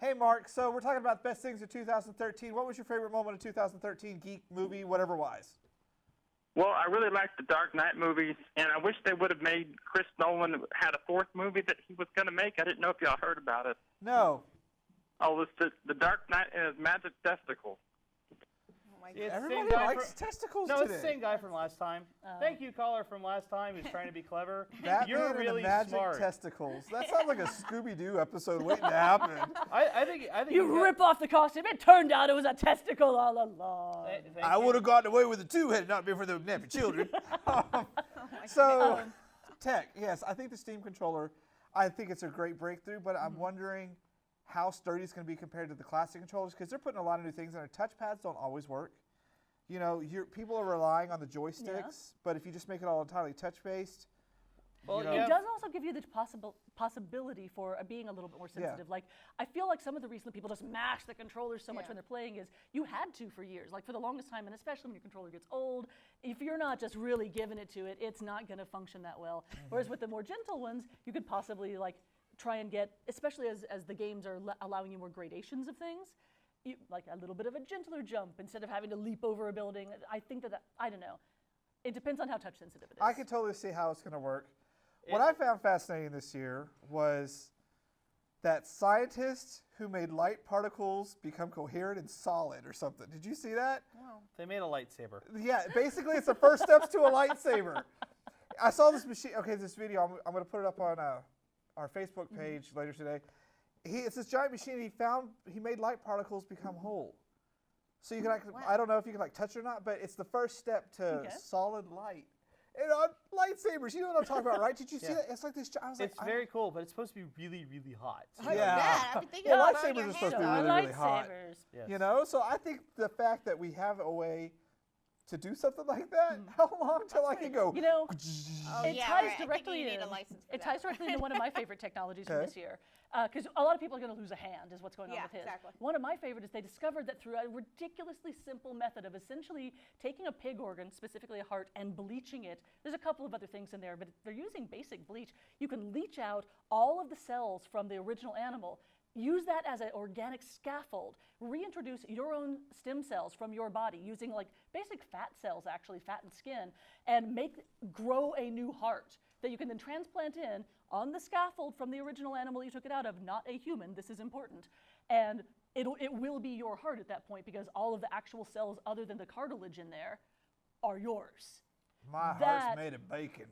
Hey, Mark. So we're talking about best things of 2013. What was your favorite moment of 2013, geek, movie, whatever wise? Well, I really liked the Dark Knight movies, and I wish they would have made Chris Nolan had a fourth movie that he was going to make. I didn't know if y'all heard about it. No. Oh, it's the Dark Knight and his magic testicles. Oh my See, it's the Everybody same guy likes from- testicles No, today. it's the same guy from last time. Thank you, caller from last time who's trying to be clever. Batman You're and really the magic smart. testicles. That sounds like a Scooby-Doo episode waiting to happen. I think You got- rip off the costume. It turned out it was a testicle all along. Thank I you. would have gotten away with it too had it not been for the nappy children. So, tech, yes, I think the Steam controller, I think it's a great breakthrough, but I'm wondering how sturdy it's going to be compared to the classic controllers because they're putting a lot of new things in there. Touchpads don't always work. You know, people are relying on the joysticks, but if you just make it all entirely touch-based, Well, you know, you It have- does also give you the possibility for being a little bit more sensitive. Like, I feel like some of the reason that people just mash the controllers so much when they're playing is you had to for years. Like, for the longest time, and especially when your controller gets old, if you're not just really giving it to it, it's not going to function that well. Whereas with the more gentle ones, you could possibly, like, try and get, especially as the games are allowing you more gradations of things, like a little bit of a gentler jump instead of having to leap over a building. I think that, I don't know. It depends on how touch sensitive it is. I can totally see how it's going to work. What I found fascinating this year was that scientists who made light particles become coherent and solid or something. Did you see that? They made a lightsaber. Yeah, basically it's the first steps to a lightsaber. I saw this machine. Okay, this video. I'm going to put it up on our Facebook page later today. It's this giant machine. He made light particles become whole. So you can I don't know if you can like touch it or not, but it's the first step to solid light. And on lightsabers, you know what I'm talking about, right? Did you see that? It's like this. I was It's very cool, but it's supposed to be really, really hot. So I've been thinking Well, about burning lightsabers your are supposed to hands be off. really hot. Lightsabers. Yes. You know, so I think the fact that we have a way to do something like that, how long till I can go? You know, Oh, it yeah, ties right. I think directly you need in. a license for It that. ties directly into one of my favorite technologies from Okay. this year, because a lot of people are going to lose a hand, is what's going on Yeah, with his. exactly. One of my favorites is they discovered that through a ridiculously simple method of essentially taking a pig organ, specifically a heart, and bleaching it. There's a couple of other things in there, but they're using basic bleach. You can leach out all of the cells from the original animal. Use that as an organic scaffold. Reintroduce your own stem cells from your body using like basic fat cells, actually, fat and skin, and grow a new heart that you can then transplant in on the scaffold from the original animal you took it out of, not a human. This is important. And it will be your heart at that point because all of the actual cells other than the cartilage in there are yours. My That- heart's made of bacon.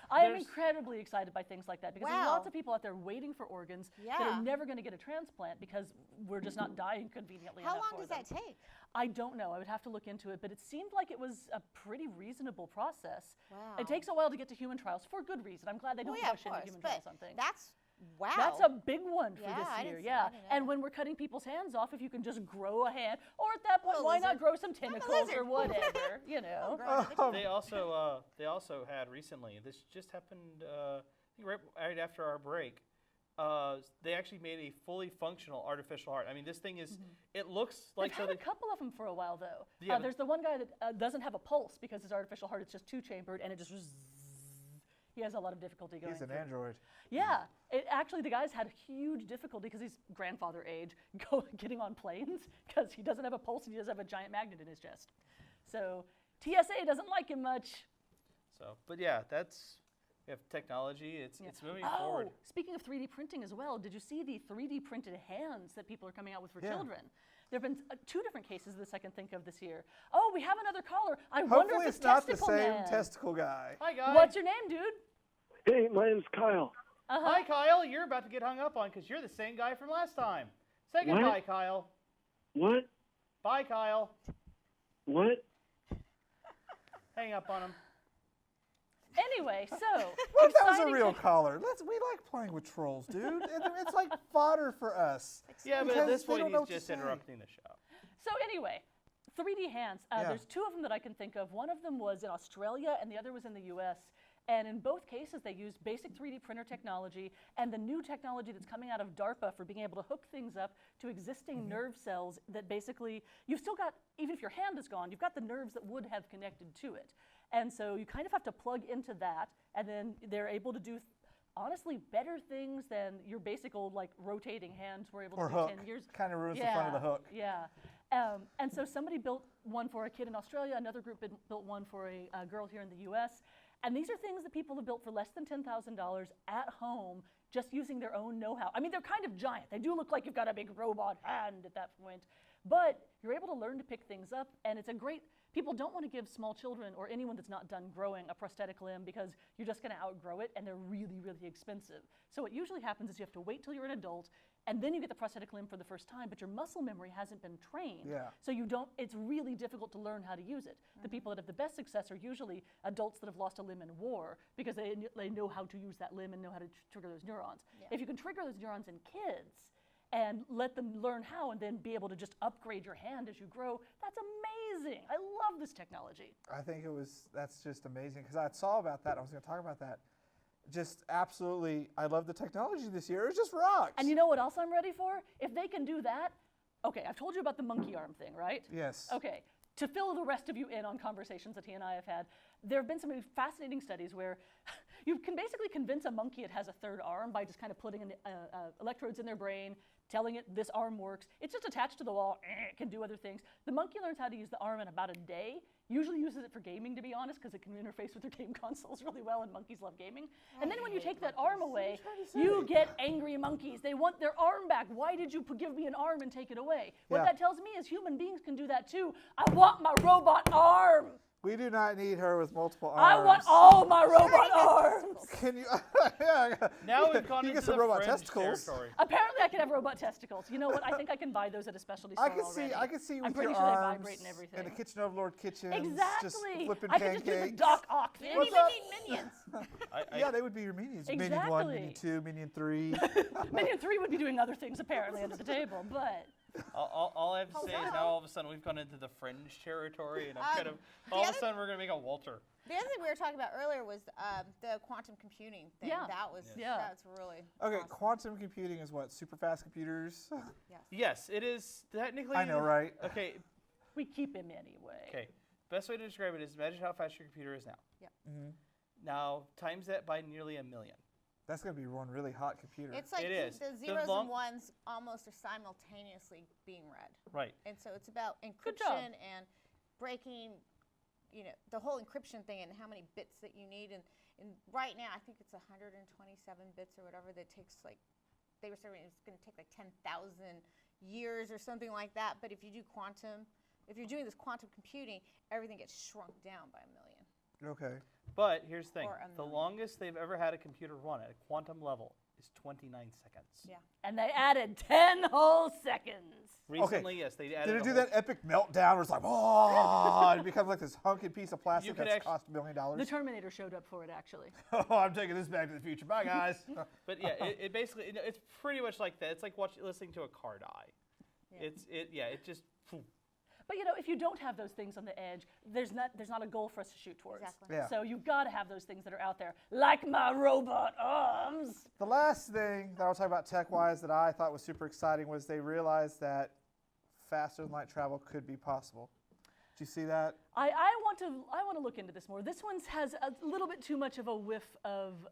I am There's- incredibly excited by things like that because there's Wow. lots of people out there waiting for organs that Yeah. are never going to get a transplant because we're just not dying conveniently How enough long for does them. that take? I don't know. I would have to look into it, but it seemed like it was a pretty reasonable process. Wow. It takes a while to get to human trials for good reason. I'm glad they don't Well, yeah, of rush into course, human but trials on things. that's wow. That's a big one for Yeah, this I year, didn't- yeah. I didn't know And that. when we're cutting people's hands off, if you can just grow a hand, or at that point, Or a why not lizard. grow some a tentacles or lizard. whatever, you know? They also had recently. This just happened. I think right after our break. They actually made a fully functional artificial heart. I mean, this thing is. It looks like They've so had a that- couple of them for a while, though. Yeah, but- There's the one guy that doesn't have a pulse because his artificial heart is just two-chambered, and it just he has a lot of difficulty going He's an through. android. Yeah, actually, the guy's had huge difficulty because he's grandfather age getting on planes because he doesn't have a pulse and he doesn't have a giant magnet in his chest. So TSA doesn't like him much. So, but yeah, we have technology. It's moving forward. Speaking of 3D printing as well, did you see the 3D printed hands that people are coming out with for Yeah. children? There have been two different cases this I can think of this year. Oh, we have another caller. I wonder Hopefully if it's not the Testicle same Man. testicle guy. Hi guys. What's your name, dude? Hey, my name's Kyle. Hi Kyle. You're about to get hung up on because you're the same guy from last time. Say What? goodbye, Kyle. What? Bye, Kyle. What? Hang up on him. Anyway, so Look, that was a exciting real tech- caller. We like playing with trolls, dude. It's like fodder for us. Yeah, but Because at this they don't point know he's what to just say. interrupting the show. So anyway, 3D hands. Yeah. There's two of them that I can think of. One of them was in Australia, and the other was in the U.S. And in both cases, they used basic 3D printer technology and the new technology that's coming out of DARPA for being able to hook things up to existing nerve cells that basically, you've still got, even if your hand is gone, you've got the nerves that would have connected to it. And so you kind of have to plug into that, and then they're able to do, honestly, better things than your basic old, like, rotating hands were able Or to do hook. 10 years. Kind of ruins the fun of the hook. Yeah. And so somebody built one for a kid in Australia, another group built one for a girl here in the US. And these are things that people have built for less than $10,000 at home, just using their own know-how. I mean, they're kind of giant. They do look like you've got a big robot hand at that point. but you're able to learn to pick things up, and it's a great. People don't want to give small children or anyone that's not done growing a prosthetic limb because you're just going to outgrow it, and they're really, really expensive. So what usually happens is you have to wait till you're an adult, and then you get the prosthetic limb for the first time, but your muscle memory hasn't been trained. Yeah. So you don't. It's really difficult to learn how to use it. The people that have the best success are usually adults that have lost a limb in war because they know how to use that limb and know how to trigger those neurons. Yeah. If you can trigger those neurons in kids and let them learn how and then be able to just upgrade your hand as you grow, that's amazing. I love this technology. I think that's just amazing because I saw about that. I was going to talk about that. Just absolutely, I love the technology this year. It just rocks. And you know what else I'm ready for? If they can do that, okay, I've told you about the monkey arm thing, right? Yes. Okay, to fill the rest of you in on conversations that he and I have had, there have been some fascinating studies where you can basically convince a monkey it has a third arm by just kind of putting electrodes in their brain, telling it this arm works. It's just attached to the wall, it can do other things. The monkey learns how to use the arm in about a day, usually uses it for gaming, to be honest, because it can interface with their game consoles really well, and monkeys love gaming. And then when you take that arm away, you get angry monkeys. They want their arm back. Why did you give me an arm and take it away? What Yeah. that tells me is human beings can do that too. I want my robot arm. We do not need her with multiple I arms. want all my robot arms. Can you? Yeah. Now we've gone you into get some the robot fringe testicles. territory. Apparently, I can have robot testicles. You know what? I think I can buy those at a specialty store I can already. see. I can see I'm with pretty your sure they arms vibrate and everything. in the kitchen overlord kitchens, Exactly. just flipping I pancakes. could just do the Doc Ock You thing. don't What's even up? need minions. Yeah, they would be your minions. Minion 1, Exactly. Minion 2, Minion 3. Minion 3 would be doing other things apparently under the table, but All I have to say is on. now all of a sudden we've gone into the fringe territory, and I'm kind of the all of a other- sudden we're gonna make a Walter. The other thing we were talking about earlier was the quantum computing thing. Yeah. That was Yeah. that's really Okay, awesome. quantum computing is what? Super fast computers? Yes. Yes, it is technically. I know, right? Okay, we keep him anyway. okay. Best way to describe it is imagine how fast your computer is now. Mhm. Now times that by nearly 1 million. That's going to be one really hot computer. It's like It is. the The zeros long- and ones almost are simultaneously being read. Right. And so it's about job. encryption and breaking, the whole encryption thing and how many bits that you need. And right now, I think it's 127 bits or whatever that takes they were saying it's going to take 10,000 years or something like that. But if you do if you're doing this quantum computing, everything gets shrunk down by 1 million. Okay. But here's the thing: Or a the million. longest they've ever had a computer run at a quantum level is 29 seconds. Yeah. And they added 10 whole seconds. Recently, yes, they added. Did it a do whole- that epic meltdown where it's like, oh, it becomes like this hunky piece of plastic could that's actu- cost $1 million? The Terminator showed up for it, actually. Oh, I'm taking this back to the future. Bye, guys. But yeah, it basically it's pretty much like that. It's like listening to a car die. Yeah. It just. phew. But if you don't have those things on the edge, there's not a goal for us to shoot towards. Exactly. Yeah. So you've got to have those things that are out there, like my robot arms. The last thing that I'll talk about tech-wise that I thought was super exciting was they realized that faster than light travel could be possible. Did you see that? I want to look into this more. This one has a little bit too much of a whiff of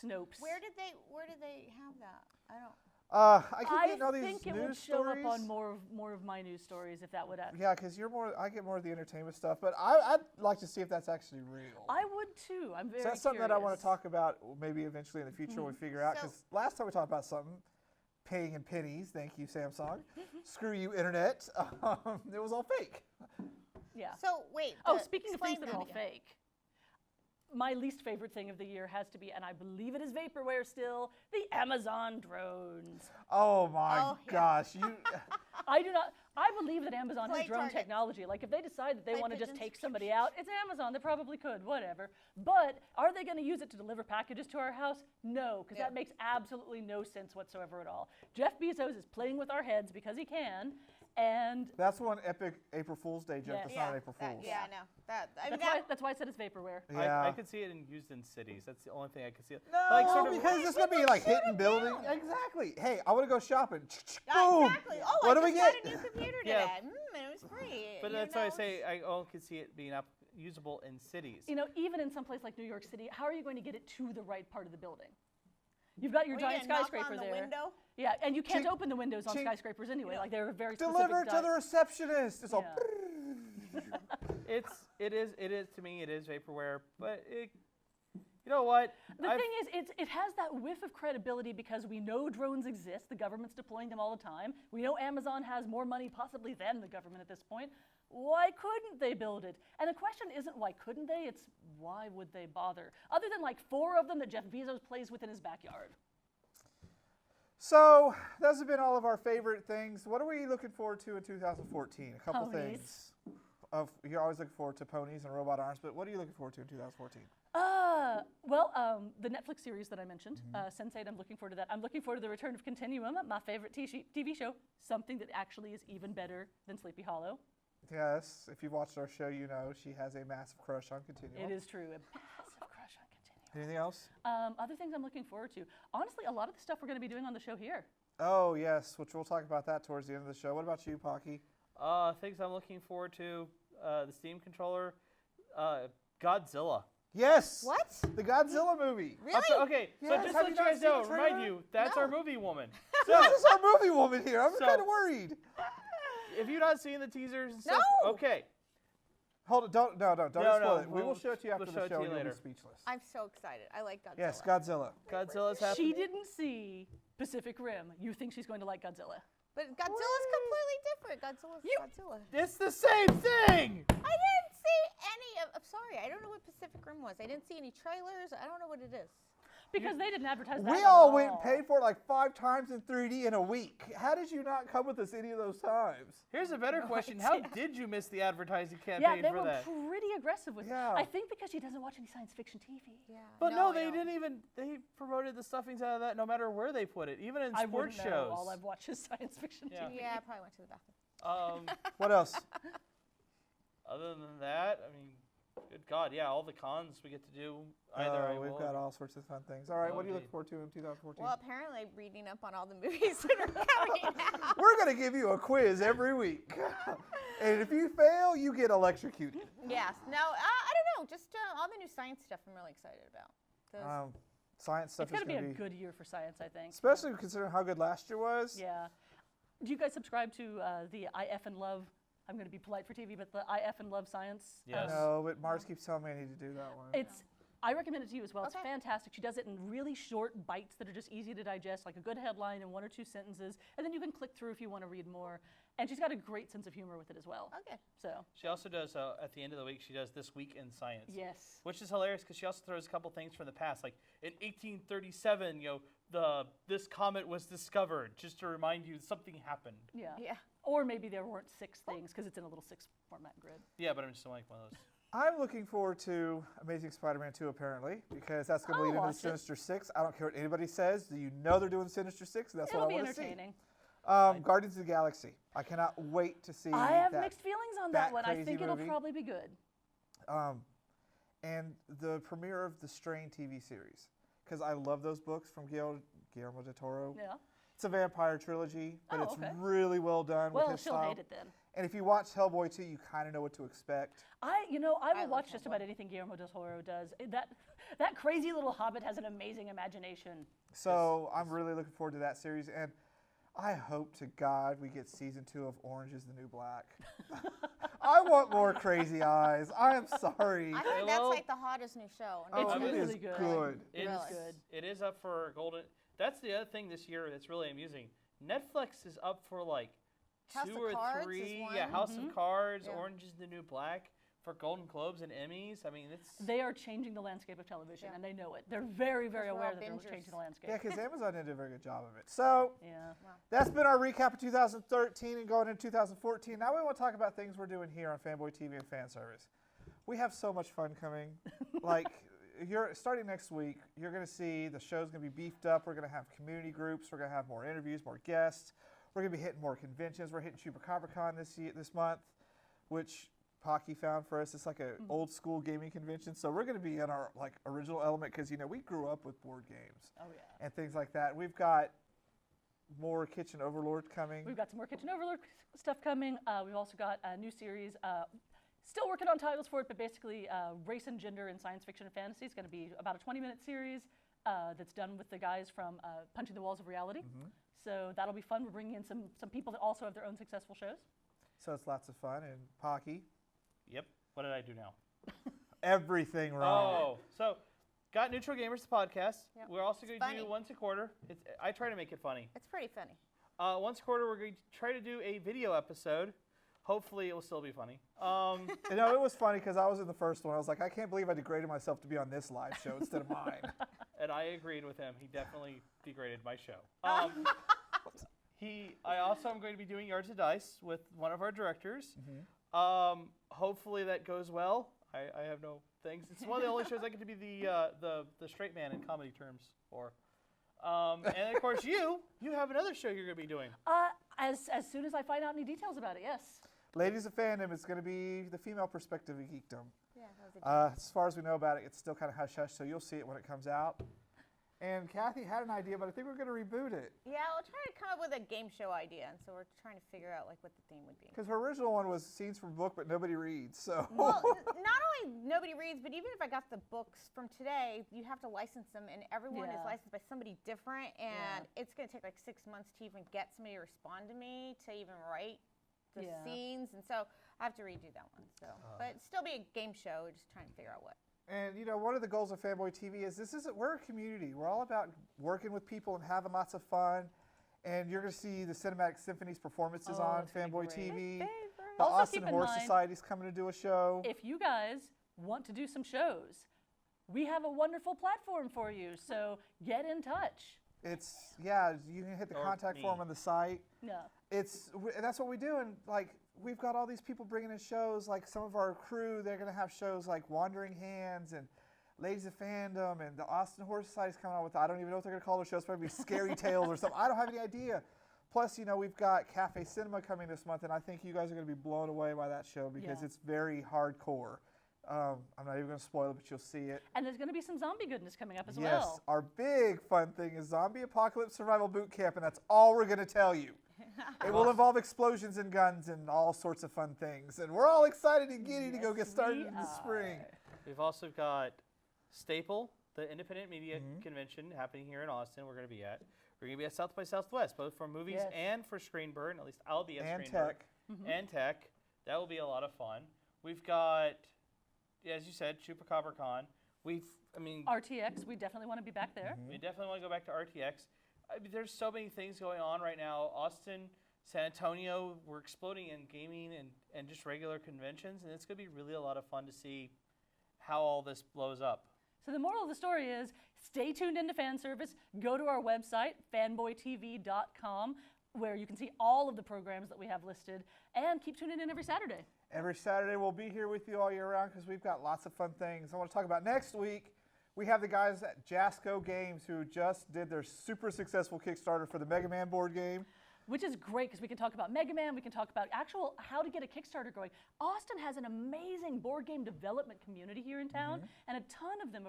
Snopes. Where did they have that? I don't. I keep I getting all these think it news would show stories. up on more of my news stories if that would happen. Yeah, because I get more of the entertainment stuff, but I'd like to see if that's actually real. I would too. I'm very So that's something that I want to curious. talk about maybe eventually in the future when we figure out. So- Because last time we talked about something, paying in pennies. Thank you, Samsung. Screw you, internet. It was all fake. Yeah. So wait. Speaking of things explain that are all again. fake, my least favorite thing of the year has to be, and I believe it is vaporware still, the Amazon drones. Oh my Oh, yeah. gosh! You. I believe that Amazon has Play drone targets. technology. Like if they decide that they Play want to just pigeons. take somebody out, it's Amazon. They probably could, whatever. But are they going to use it to deliver packages to our house? No, because Yeah. that makes absolutely no sense whatsoever at all. Jeff Bezos is playing with our heads because he can, and That's one epic April Fool's Day joke. Yeah. That's not an April Fool's. Yeah, I know. I mean, that's why I said it's vaporware. Yeah. I could see it used in cities. That's the only thing I could see. No, Like sort of. because it's gonna be like hitting building. down. Exactly. Hey, I want to go shopping. Yeah, Boom. exactly. Oh, What I do we just get? got a new computer today. Yeah. And it was free. But You that's why I know, say I only could see it being usable in cities. Even in some place like New York City, how are you going to get it to the right part of the building? You've got your Were you giant gonna knock skyscraper on the there. window? Yeah, and you can't Chink, open the windows on chink. skyscrapers anyway. Like they're very specific. Deliver to the receptionist. It's all. Yeah. It is to me it is vaporware, but You know what? The thing is, it has that whiff of credibility because we know drones exist. The government's deploying them all the time. We know Amazon has more money possibly than the government at this point. Why couldn't they build it? And the question isn't why couldn't they, it's why would they bother? Other than like 4 of them that Jeff Bezos plays with in his backyard. So those have been all of our favorite things. What are we looking forward to in 2014? A couple Ponies. things. You're always looking forward to ponies and robot arms, but what are you looking forward to in 2014? The Netflix series that I mentioned, Sense8, I'm looking forward to that. I'm looking forward to the return of Continuum, my favorite TV show, something that actually is even better than Sleepy Hollow. Yes, if you've watched our show, you know she has a massive crush on Continuum. It is true, a massive crush on Continuum. Anything else? Other things I'm looking forward to. Honestly, a lot of the stuff we're going to be doing on the show here. Oh, yes, which we'll talk about that towards the end of the show. What about you, Pocky? Things I'm looking forward to, the Steam controller, Godzilla. Yes! What? The Godzilla movie. Really? Okay, Yes, so just to have let you you not guys seen the know, remind trailer? you, that's No. our movie woman. This is our movie woman here. I'm So- kind of worried. If you've not seen the teasers and stuff, No. okay. Hold it. Don't No, spoil it. We we'll- will show it to you after we'll the show it to show you and you'll be later. speechless. I'm so excited. I like Godzilla. Yes, Godzilla. Godzilla's happening. She didn't see Pacific Rim. You think she's going to like Godzilla? But Godzilla's completely different. Godzilla's Godzilla. It's the same thing! I didn't see any of. I'm sorry. I don't know what Pacific Rim was. I didn't see any trailers. I don't know what it is. Because they didn't advertise that We one all at went and all. paid for it like 5 times in 3D in a week. How did you not come with us any of those times? Here's a better question. How did you miss the advertising Yeah, campaign they for were that? pretty aggressive with Yeah. it. I think because she doesn't watch any science fiction TV. Yeah. But no, I they don't. didn't even, they promoted the stuffings out of that no matter where they put it, even in I sports wouldn't know. shows. All I've watched is science fiction Yeah. TV. Yeah, I probably went to the bathroom. What else? Other than that, I mean, good God, yeah, all the cons we get to do. Either I We've will. got all sorts of fun things. All right, what are you looking Indeed. forward to in 2014? Well, apparently I'm reading up on all the movies that are coming out. We're going to give you a quiz every week. And if you fail, you get electrocuted. Yes. No, I don't know. Just all the new science stuff I'm really excited about. Those- Science stuff It's going is to be going a to be, good year for science, I think. especially considering how good last year was. Yeah. Do you guys subscribe to the I F and Love? I'm going to be polite for TV, but the I F and Love Science. Yes. No, but Mars keeps telling me I need to do that one. I recommend it to you as well. It's Okay. fantastic. She does it in really short bites that are just easy to digest, like a good headline and 1 or 2 sentences, and then you can click through if you want to read more. And she's got a great sense of humor with it as well. Okay. So, She also does, at the end of the week, she does This Week in Science. yes. Which is hilarious because she also throws a couple things from the past. Like in 1837, this comet was discovered, just to remind you something happened. Yeah. Yeah. Or maybe there weren't 6 things because it's in a little 6 format grid. Yeah, but I'm just like one of those. I'm looking forward to Amazing Spider-Man 2, apparently, because that's going to I'll lead into watch it. Sinister 6. I don't care what anybody says. You know they're doing Sinister 6, and that's It'll what be I want to see. entertaining. Guardians of the Galaxy. I cannot wait to see I have that. mixed feelings on that that one. I crazy think it'll movie. probably be good. And the premiere of the Strain TV series, because I love those books from Guillermo del Toro. Yeah. It's a vampire trilogy, but Oh, it's okay. really well done Well, with his she'll style. hate it then. And if you watch Hellboy 2, you kind of know what to expect. I will love watch just Hellboy. about anything Guillermo del Toro does. That crazy little hobbit has an amazing imagination. So I'm really looking forward to that series, and I hope to God we get season 2 of Orange is the New Black. I want more crazy eyes. I am sorry. I heard that's Well- like the hottest new show. Oh, It's it really is good. good. It Really? is good. It is up for golden. That's the other thing this year that's really amusing. Netflix is up for like House 2 of or Cards is 3. one. Yeah, House of Cards, Yeah. Orange is the New Black for Golden Globes and Emmys. I mean, it's They are changing the landscape of television, Yeah. and they know it. They're very, very Because we're aware all that they're bingers. changing the landscape. Yeah, because Amazon didn't do a very good job of it. So Yeah. that's been our recap of 2013 and going into 2014. Now we want to talk about things we're doing here on Fanboy TV and Fanservice. We have so much fun coming. Like, you're starting next week, you're going to see the show's going to be beefed up. We're going to have community groups. We're going to have more interviews, more guests. We're going to be hitting more conventions. We're hitting CubaCon this month, which Pocky found for us. It's like an old school gaming convention. So we're going to be in our like original element because, we grew up with board games Oh, yeah. and things like that. We've got more Kitchen Overlord coming. We've got some more Kitchen Overlord stuff coming. We've also got a new series. Still working on titles for it, but basically race and gender in science fiction and fantasy. It's going to be about a 20-minute series that's done with the guys from Punching the Walls of Reality. So that'll be fun. We're bringing in some people that also have their own successful shows. So it's lots of fun. And Pocky, Yep. What did I do now? everything wrong. Oh, so got Neutral Gamers, the podcast. Yep. We're also going to funny. do once a quarter. I try to make it funny. It's pretty funny. Once a quarter, we're going to try to do a video episode. Hopefully, it will still be funny. You know, it was funny because I was in the first one. I was like, I can't believe I degraded myself to be on this live show instead of mine. And I agreed with him. He definitely degraded my show. I also am going to be doing Yards of Dice with one of our directors. Hopefully that goes well. I have no things. It's one of the only shows I get to be the straight man in comedy terms for. And of course you have another show you're going to be doing. As soon as I find out any details about it, yes. Ladies of Fandom, it's going to be the female perspective of geekdom. Yeah, that was a As far as we know about it, it's still kind of hush-hush, so you'll see it when it comes out. And Kathy had an idea, but I think we're going to reboot it. Yeah, we'll try to come up with a game show idea, and so we're trying to figure out like what the theme would be. Because her original one was scenes from a book, but nobody reads. So. Well, not only nobody reads, but even if I got the books from today, you have to license them, and everyone is licensed by somebody different, and it's going to take like 6 months to even get somebody to respond to me to even write the scenes, and so I have to redo that one. So, but it'd still be a game show. We're just trying to figure out what. And you know, one of the goals of Fanboy TV is we're a community. We're all about working with people and having lots of fun. And you're going to see the Cinematic Symphonies performances on Fanboy TV. The Also Austin keep in Horse mind, Society's coming to do a show. If you guys want to do some shows, we have a wonderful platform for you. So get in touch. You can hit the contact form on the site. No. That's what we do, and like we've got all these people bringing in shows. Like some of our crew, they're going to have shows like Wandering Hands and Ladies of Fandom, and the Austin Horse Society's coming out with. I don't even know what they're going to call their shows. Probably Scary Tales or something. I don't have any idea. Plus, you know, we've got Cafe Cinema coming this month, and I think you guys are going to be blown away by that show because it's very hardcore. I'm not even going to spoil it, but you'll see it. And there's going to be some zombie goodness coming up as well. Yes, our big fun thing is Zombie Apocalypse Survival Boot Camp, and that's all we're going to tell you. It will involve explosions and guns and all sorts of fun things. And we're all excited and giddy to go get started in the spring. We've also got Staple, the independent media convention happening here in Austin. We're going to be at. We're going to be at South by Southwest, both for movies and for Screen Burn. At least I'll be at And Screen tech. Burn. And tech. That will be a lot of fun. We've got, as you said, Chupacabra Con. RTX, we definitely want to be back there. We definitely want to go back to RTX. I mean, there's so many things going on right now. Austin, San Antonio, we're exploding in gaming and just regular conventions, and it's going to be really a lot of fun to see how all this blows up. So the moral of the story is stay tuned into Fanservice. Go to our website, fanboytv.com, where you can see all of the programs that we have listed, and keep tuning in every Saturday. Every Saturday we'll be here with you all year round because we've got lots of fun things. I want to talk about next week. We have the guys at Jasco Games who just did their super successful Kickstarter for the Mega Man board game. Which is great because we can talk about Mega Man, we can talk about how to get a Kickstarter going. Austin has an amazing board game development community here in town, and a ton of them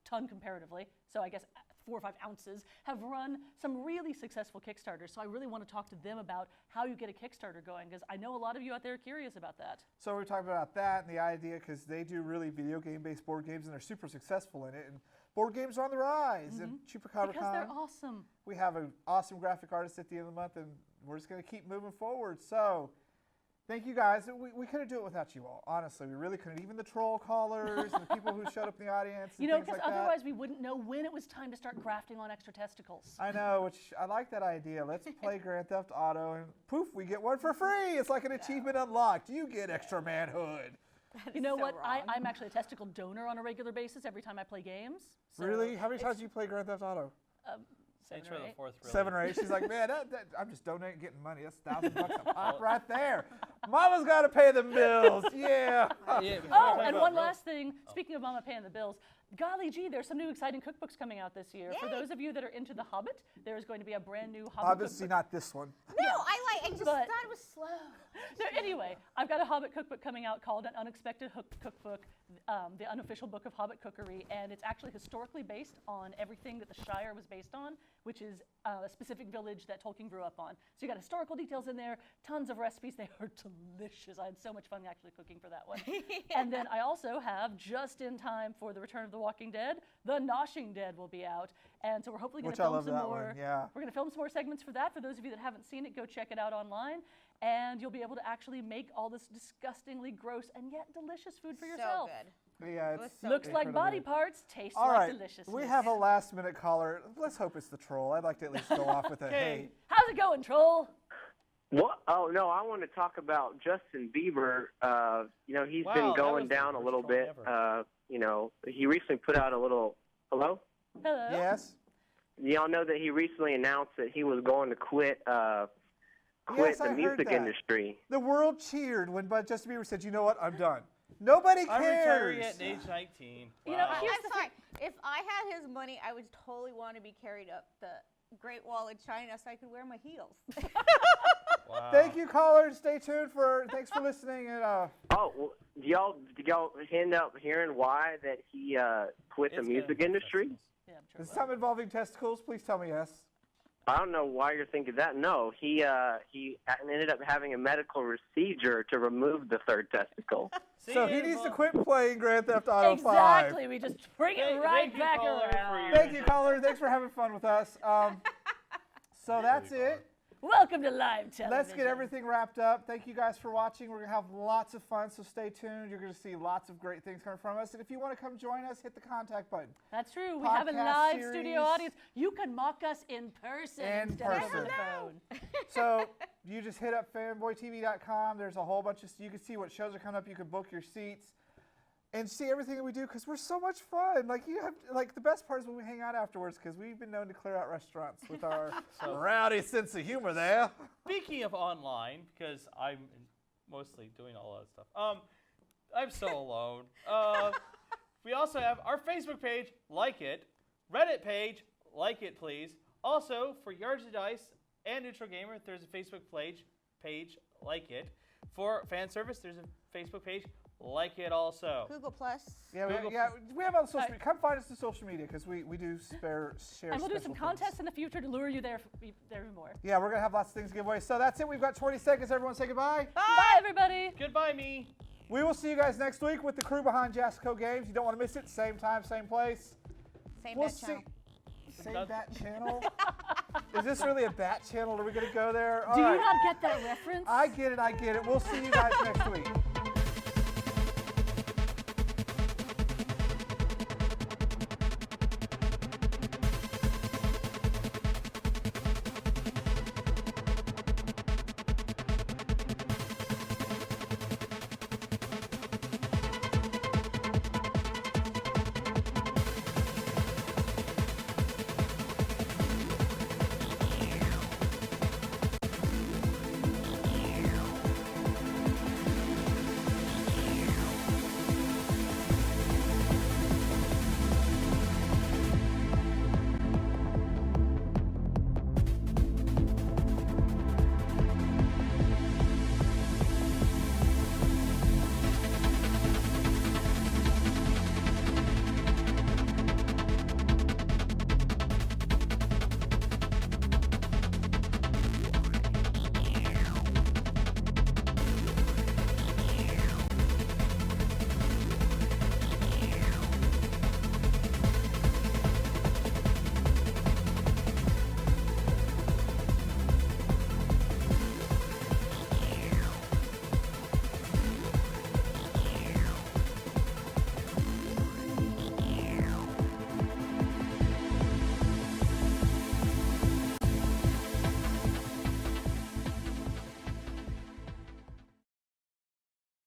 ton comparatively, so I guess 4 or 5 ounces, have run some really successful Kickstarters. So I really want to talk to them about how you get a Kickstarter going because I know a lot of you out there are curious about that. So we're talking about that and the idea because they do really video game-based board games and they're super successful in it. And board games are on the rise. And Chupacabra Because Con, they're awesome. we have an awesome graphic artist at the end of the month, and we're just going to keep moving forward. So thank you guys. We couldn't do it without you all. Honestly, we really couldn't. Even the troll callers and the people who showed up in the audience and You know, things because like that. otherwise we wouldn't know when it was time to start grafting on extra testicles. I know, which I like that idea. Let's play Grand Theft Auto, and poof, we get one for free. It's like an achievement unlocked. You get extra manhood. You know so what? wrong. I'm actually a testicle donor on a regular basis every time I play games. So Really? How many times do you play Grand Theft Auto? Saints Row the 4th, really. 7 or 8. She's like, man, I'm just donating, getting money. That's $1,000 a pop right there. Mama's got to pay the bills. Yeah. Oh, and one last thing. Speaking of Mama paying the bills, golly gee, there's some new exciting cookbooks coming out this year. For those of you that are into The Hobbit, there's going to be a brand new Hobbit Obviously cookbook. not this one. No, I just thought it was slow. So anyway, I've got a Hobbit cookbook coming out called An Unexpected Cookbook, the unofficial book of Hobbit cookery, and it's actually historically based on everything that the Shire was based on, which is a specific village that Tolkien grew up on. So you got historical details in there, tons of recipes. They are delicious. I had so much fun actually cooking for that one. And then I also have, just in time for the return of The Walking Dead, The Noshing Dead will be out. And so we're hopefully going to film some more. We're going to film some more segments for that. For those of you that haven't seen it, go check it out online. And you'll be able to actually make all this disgustingly gross and yet delicious food for yourself. So good. Yeah, was it's so Looks like body incredible. parts, tastes All like right, deliciousness. we have a last-minute caller. Let's hope it's the troll. I'd like to at least go off with a hey. How's it going, troll? What? Oh no, I want to talk about Justin Bieber. He's Wow, been that going was the down a worst little troll bit. ever. He recently put out a little. Hello. Hello. Yes. Y'all know that he recently announced that he was going to quit Yes, I the heard music that. industry. The world cheered when Justin Bieber said, "You know what? I'm done." Nobody I'm cares. retiring at age 19. You know, Wow. here's I'm sorry. If I had his money, I would totally want to be carried up the Great Wall of China so I could wear my heels. Wow. Thank you, caller. Stay tuned thanks for listening. And Oh, well, did y'all end up hearing why that he quit the It's music gonna be industry? festivals. Yeah, I'm sure. is something involving testicles? Please tell me yes. I don't know why you're thinking that. No, he ended up having a medical procedure to remove the third testicle. See So you, he needs to Bob. quit playing Grand Theft Auto 5. Exactly. We just bring it Thank right you, back caller, for around. your- Thank you, caller. Thanks for having fun with us. So that's it. Welcome to live television. Let's get everything wrapped up. Thank you guys for watching. We're going to have lots of fun, so stay tuned. You're going to see lots of great things coming from us. And if you want to come join us, hit the contact button. That's true. We have a Podcast live series. studio audience. You can mock us in person In instead of person. on the phone. So you just hit up fanboytv.com. There's a whole bunch of, you can see what shows are coming up. You can book your seats and see everything that we do because we're so much fun. The best part is when we hang out afterwards because we've been known to clear out restaurants with our rowdy sense of humor there. Speaking of online, because I'm mostly doing all that stuff. I'm so alone. We also have our Facebook page, like it. Reddit page, like it, please. Also, for Yards of Dice and Neutral Gamer, there's a Facebook page, like it. For Fanservice, there's a Facebook page, like it also. Google Plus. Yeah, Google- we have on social media. Come find us on social media because we do share And we'll do some special contests things. in the future to lure you there even more. Yeah, we're going to have lots of things to give away. So that's it. We've got 20 seconds. Everyone say goodbye. Bye, everybody. Goodbye, me. We will see you guys next week with the crew behind Jasco Games. You don't want to miss it. Same time, same place. Same We'll net channel. Same bat channel. Is this really a bat channel? Are we going to go there? All Do right. you not get that reference? I get it. We'll see you guys next week.